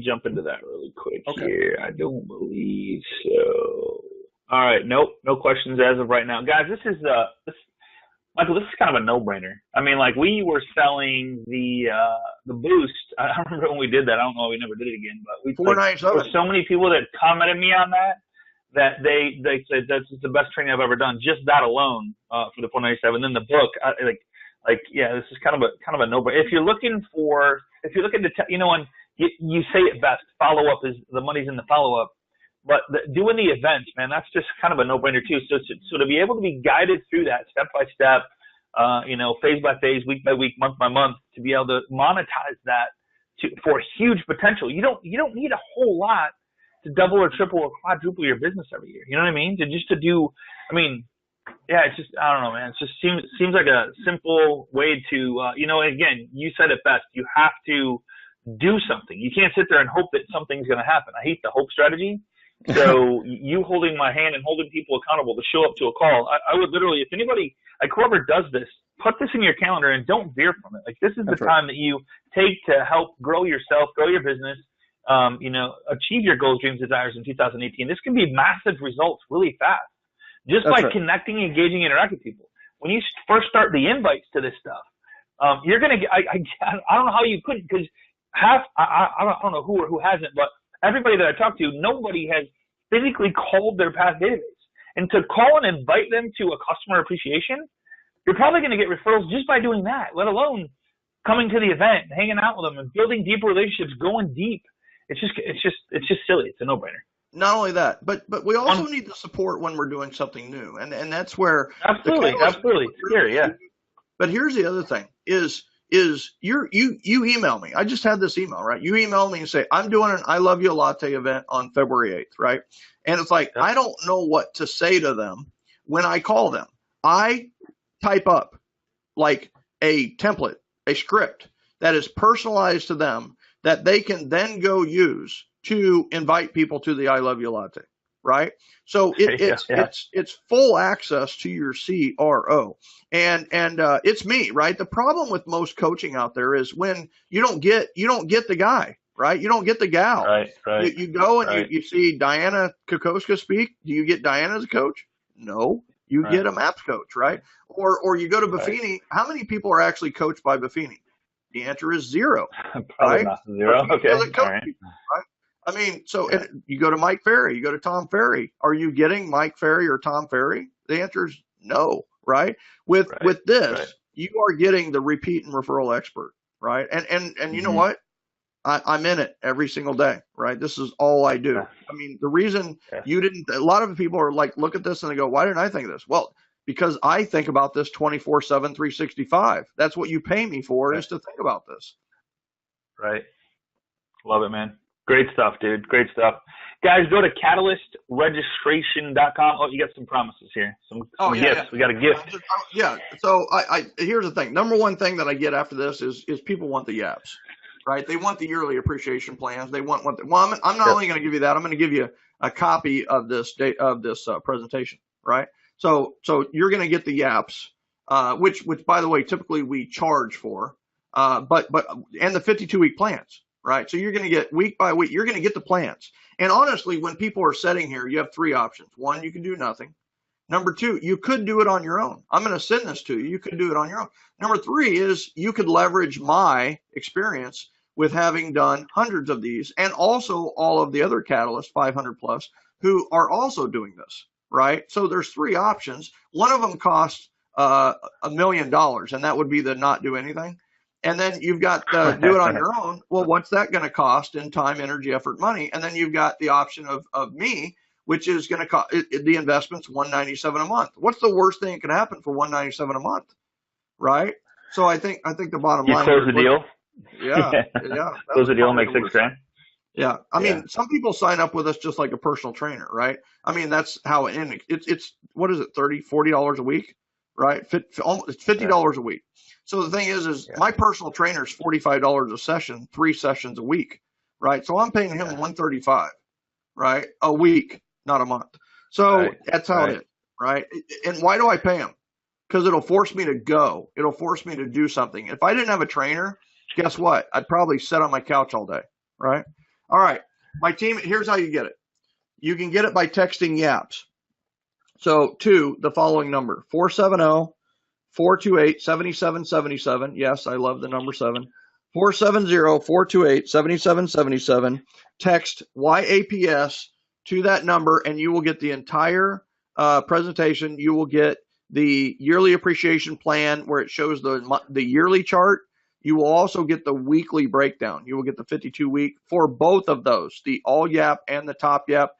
[SPEAKER 1] jump into that really quick here. I don't believe so. All right, nope, no questions as of right now, guys. Michael, this is kind of a no-brainer. I mean, like we were selling the boost. I remember when we did that. I don't know why we never did it again, but there were so many people that commented me on that they said that's the best training I've ever done. Just that alone for the 497. Then the book, this is kind of a no-brainer. If you're looking to, and you say it best, follow-up is the money's in the follow-up. But doing the events, man, that's just kind of a no-brainer too. So to be able to be guided through that step by step, phase by phase, week by week, month by month, to be able to monetize that for huge potential. You don't need a whole lot to double or triple or quadruple your business every year. You know what I mean? It's just, I don't know, man. It just seems like a simple way to, again, you said it best. You have to do something. You can't sit there and hope that something's going to happen. I hate the hope strategy. So you holding my hand and holding people accountable to show up to a call, I would literally, if anybody, like whoever does this, put this in your calendar and don't veer from it. Like this is the time that you take to help grow yourself, grow your business, achieve your goals, dreams, desires in 2018. This can be massive results really fast just by connecting, engaging, interacting with people. When you first start the invites to this stuff, you're going to get, I don't know how you couldn't, because I don't know who or who hasn't, but everybody that I talk to, nobody has physically called their past database. And to call and invite them to a customer appreciation, you're probably going to get referrals just by doing that, let alone coming to the event, hanging out with them, and building deeper relationships, going deep. It's just silly. It's a no-brainer.
[SPEAKER 2] Not only that, but we also need the support when we're doing something new, and that's where
[SPEAKER 1] absolutely. Scary, yeah.
[SPEAKER 2] But here's the other thing: is you email me. I just had this email, right? You email me and say, I'm doing an I Love You Latte event on February 8th, right? And it's like, I don't know what to say to them when I call them. I type up like a template, a script that is personalized to them that they can then go use to invite people to the I Love You Latte, right? So it's full access to your CRO, and it's me, right? The problem with most coaching out there is when you don't get the guy, right? You don't get the gal.
[SPEAKER 1] Right.
[SPEAKER 2] You go and you see Diana Kokoska speak. Do you get Diana as a coach? No. You get a MAPS coach, right? Or you go to Buffini. Right. How many people are actually coached by Buffini? The answer is zero.
[SPEAKER 1] Probably not zero. Okay. All right.
[SPEAKER 2] Right? I mean, so you go to Mike Ferry, you go to Tom Ferry. Are you getting Mike Ferry or Tom Ferry? The answer is no, right? With this, you are getting the repeat and referral expert, right? And you know what? I'm in it every single day, right? This is all I do. I mean, the reason you didn't, a lot of people are like, look at this and they go, why didn't I think of this? Well, because I think about this 24/7, 365. That's what you pay me for, is to think about this.
[SPEAKER 1] Right. Love it, man. Great stuff, dude. Great stuff. Guys, go to catalystregistration.com. Oh, you got some promises here. Some gifts.
[SPEAKER 2] Yeah.
[SPEAKER 1] We got a gift.
[SPEAKER 2] Yeah. So here's the thing. Number one thing that I get after this is people want the yaps, right? They want the yearly appreciation plans. They want I'm not only going to give you that. I'm going to give you a copy of this presentation, right? So you're going to get the yaps, which by the way, typically we charge for, but and the 52-week plans. Right. So you're going to get week by week, you're going to get the plans. And honestly, when people are sitting here, you have three options. One, you can do nothing. Number two, you could do it on your own. I'm going to send this to you. You could do it on your own. Number three is you could leverage my experience with having done hundreds of these and also all of the other Catalysts, 500 plus, who are also doing this. Right. So there's three options. One of them costs $1 million, and that would be the not do anything. And then you've got do it on your own. Well, what's that going to cost in time, energy, effort, money? And then you've got the option of me, which is going to cost the investment's $197 a month. What's the worst thing that can happen for $197 a month, right? So I think the bottom line.
[SPEAKER 1] You close the deal.
[SPEAKER 2] Yeah.
[SPEAKER 1] Close the deal, make $6,000.
[SPEAKER 2] Yeah, I mean, some people sign up with us just like a personal trainer, right? I mean, that's how it ends. It's what is it, $30, $40 a week, right? It's $50 a week. So the thing is my personal trainer is $45 a session, 3 sessions a week, right? So I'm paying him $135, right? A week, not a month. So that's how it is, right? And why do I pay him? Because it'll force me to go. It'll force me to do something. If I didn't have a trainer, guess what? I'd probably sit on my couch all day, right? All right, my team, here's how you get it. You can get it by texting YAPS. So to the following number, 470-428-7777. Yes, I love the number 7. 470-428-7777. Text YAPS to that number, and you will get the entire presentation. You will get the yearly appreciation plan where it shows the yearly chart. You will also get the weekly breakdown. You will get the 52-week for both of those, the all YAP and the top YAP.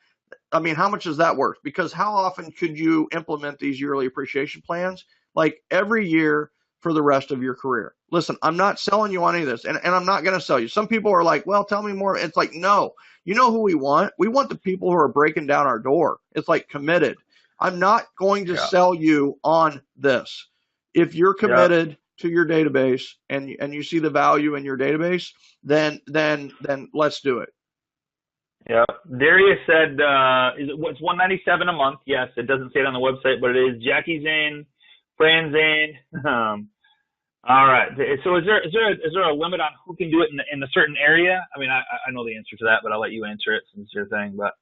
[SPEAKER 2] I mean, how much is that worth? Because how often could you implement these yearly appreciation plans? Like every year for the rest of your career. Listen, I'm not selling you on any of this, and I'm not going to sell you. Some people are like, well, tell me more. It's like, no. You know who we want? We want the people who are breaking down our door. It's like committed. I'm not going to sell you on this. If you're committed to your database and you see the value in your database, then let's do it.
[SPEAKER 1] Yeah. Darius said, it's $197 a month. Yes, it doesn't say it on the website, but it is. Jackie's in, Fran's in. All right. So is there a limit on who can do it in a certain area? I mean, I know the answer to that, but I'll let you answer it since it's your thing. But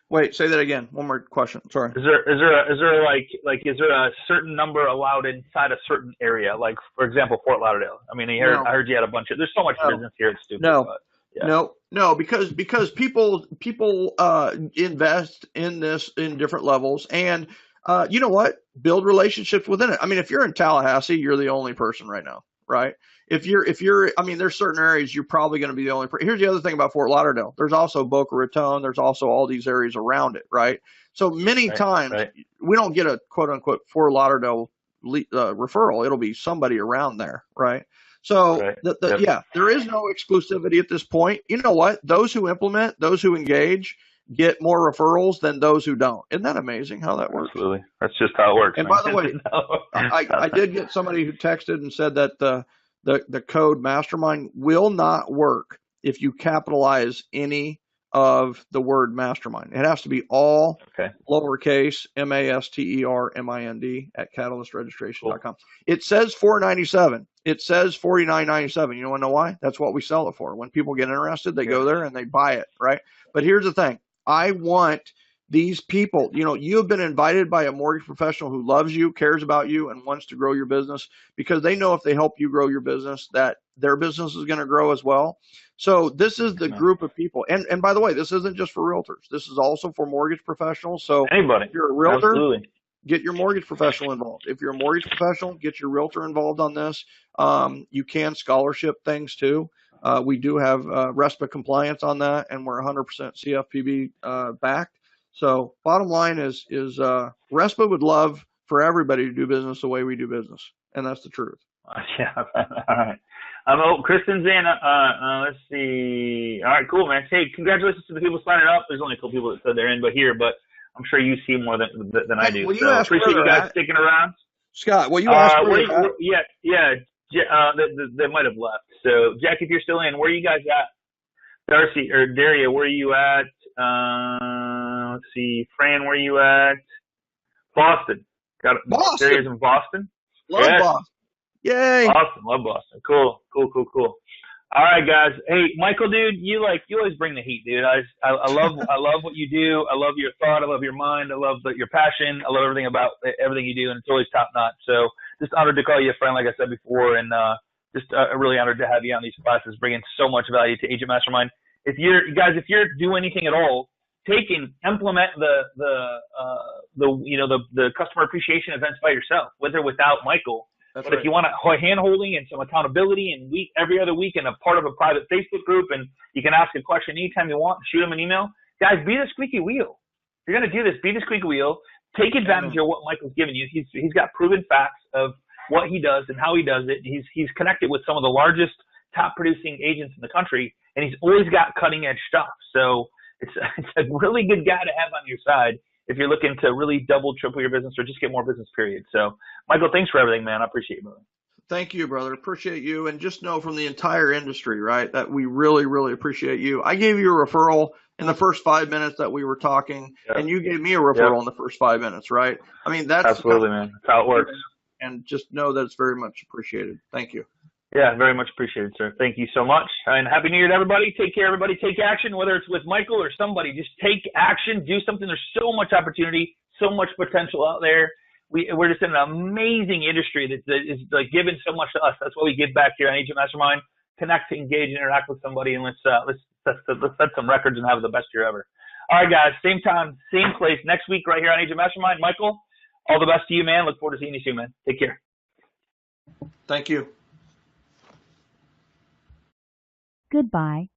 [SPEAKER 2] wait, say that again. One more question. Sorry.
[SPEAKER 1] Is there a certain number allowed inside a certain area? Like, for example, Fort Lauderdale. I mean, I heard you had a bunch of. There's so much business here. It's stupid.
[SPEAKER 2] No.
[SPEAKER 1] But,
[SPEAKER 2] No, because people invest in this in different levels, and you know what? Build relationships within it. I mean, if you're in Tallahassee, you're the only person right now, right? If you're, I mean, there's certain areas you're probably going to be the only person. Here's the other thing about Fort Lauderdale. There's also Boca Raton. There's also all these areas around it, right? So many times we don't get a quote unquote Fort Lauderdale referral. It'll be somebody around there, right? So there is no exclusivity at this point. You know what? Those who implement, those who engage, get more referrals than those who don't. Isn't that amazing how that works?
[SPEAKER 1] Absolutely. That's just how it works.
[SPEAKER 2] And by the way, I did get somebody who texted and said that the code mastermind will not work if you capitalize any of the word mastermind. It has to be all lowercase MASTERMIND at catalystregistration.com. Cool. It says $497. It says $49.97. You want to know why? That's what we sell it for. When people get interested, they go there and they buy it, right? But here's the thing. I want these people, you have been invited by a mortgage professional who loves you, cares about you, and wants to grow your business because they know if they help you grow your business, that their business is going to grow as well. So this is the group of people. And by the way, this isn't just for realtors. This is also for mortgage professionals. So
[SPEAKER 1] anybody,
[SPEAKER 2] if you're a realtor, get your mortgage professional involved. If you're a mortgage professional, get your realtor involved on this. You can scholarship things too. We do have RESPA compliance on that, and we're 100% CFPB backed. So bottom line is RESPA would love for everybody to do business the way we do business, and that's the truth.
[SPEAKER 1] Yeah. All right. Kristen's in. Let's see. All right, cool, man. Hey, congratulations to the people signing up. There's only a couple people that said they're in, but I'm sure you see more than I do.
[SPEAKER 2] Will you
[SPEAKER 1] So
[SPEAKER 2] ask
[SPEAKER 1] appreciate
[SPEAKER 2] where
[SPEAKER 1] you
[SPEAKER 2] they're
[SPEAKER 1] guys
[SPEAKER 2] at?
[SPEAKER 1] sticking around.
[SPEAKER 2] Scott, will you ask where
[SPEAKER 1] Where,
[SPEAKER 2] they're at?
[SPEAKER 1] yeah. They might have left. So Jack, if you're still in, where are you guys at? Darcy or Daria, where are you at? Let's see, Fran, where are you at? Boston. Got it.
[SPEAKER 2] Boston.
[SPEAKER 1] Daria's in Boston.
[SPEAKER 2] Love
[SPEAKER 1] Yes.
[SPEAKER 2] Boston. Yay.
[SPEAKER 1] Awesome. Love Boston. Cool. All right, guys. Hey, Michael, dude, you always bring the heat, dude. I love what you do. I love your thought. I love your mind. I love your passion. I love everything about everything you do, and it's always top notch. So just honored to call you a friend, like I said before, and just really honored to have you on these classes, bringing so much value to Agent Mastermind. If you're doing anything at all, take and implement the customer appreciation events by yourself, with or without Michael.
[SPEAKER 2] That's
[SPEAKER 1] but
[SPEAKER 2] right.
[SPEAKER 1] if you want hand holding and some accountability and every other week and a part of a private Facebook group, and you can ask a question anytime you want, shoot them an email. Guys, be the squeaky wheel. If you're going to do this, be the squeaky wheel. Take advantage of what Michael's given you. He's got proven facts of what he does and how he does it. He's connected with some of the largest top producing agents in the country, and he's always got cutting edge stuff. So it's a really good guy to have on your side if you're looking to really double, triple your business or just get more business, period. So, Michael, thanks for everything, man. I appreciate you, brother.
[SPEAKER 2] Thank you, brother. Appreciate you. And just know from the entire industry, right, that we really, really appreciate you. I gave you a referral in the first 5 minutes that we were talking, and you gave me a referral in the first 5 minutes, right? I mean, that's
[SPEAKER 1] absolutely, man. That's how it works.
[SPEAKER 2] And just know that it's very much appreciated. Thank you.
[SPEAKER 1] Yeah, very much appreciated, sir. Thank you so much. And Happy New Year to everybody. Take care, everybody. Take action, whether it's with Michael or somebody. Just take action. Do something. There's so much opportunity, so much potential out there. We're just in an amazing industry that is like giving so much to us. That's why we give back here on Agent Mastermind. Connect, engage, interact with somebody, and let's set some records and have the best year ever. All right, guys. Same time, same place next week right here on Agent Mastermind. Michael, all the best to you, man. Look forward to seeing you soon, man. Take care.
[SPEAKER 2] Thank you.
[SPEAKER 3] Goodbye.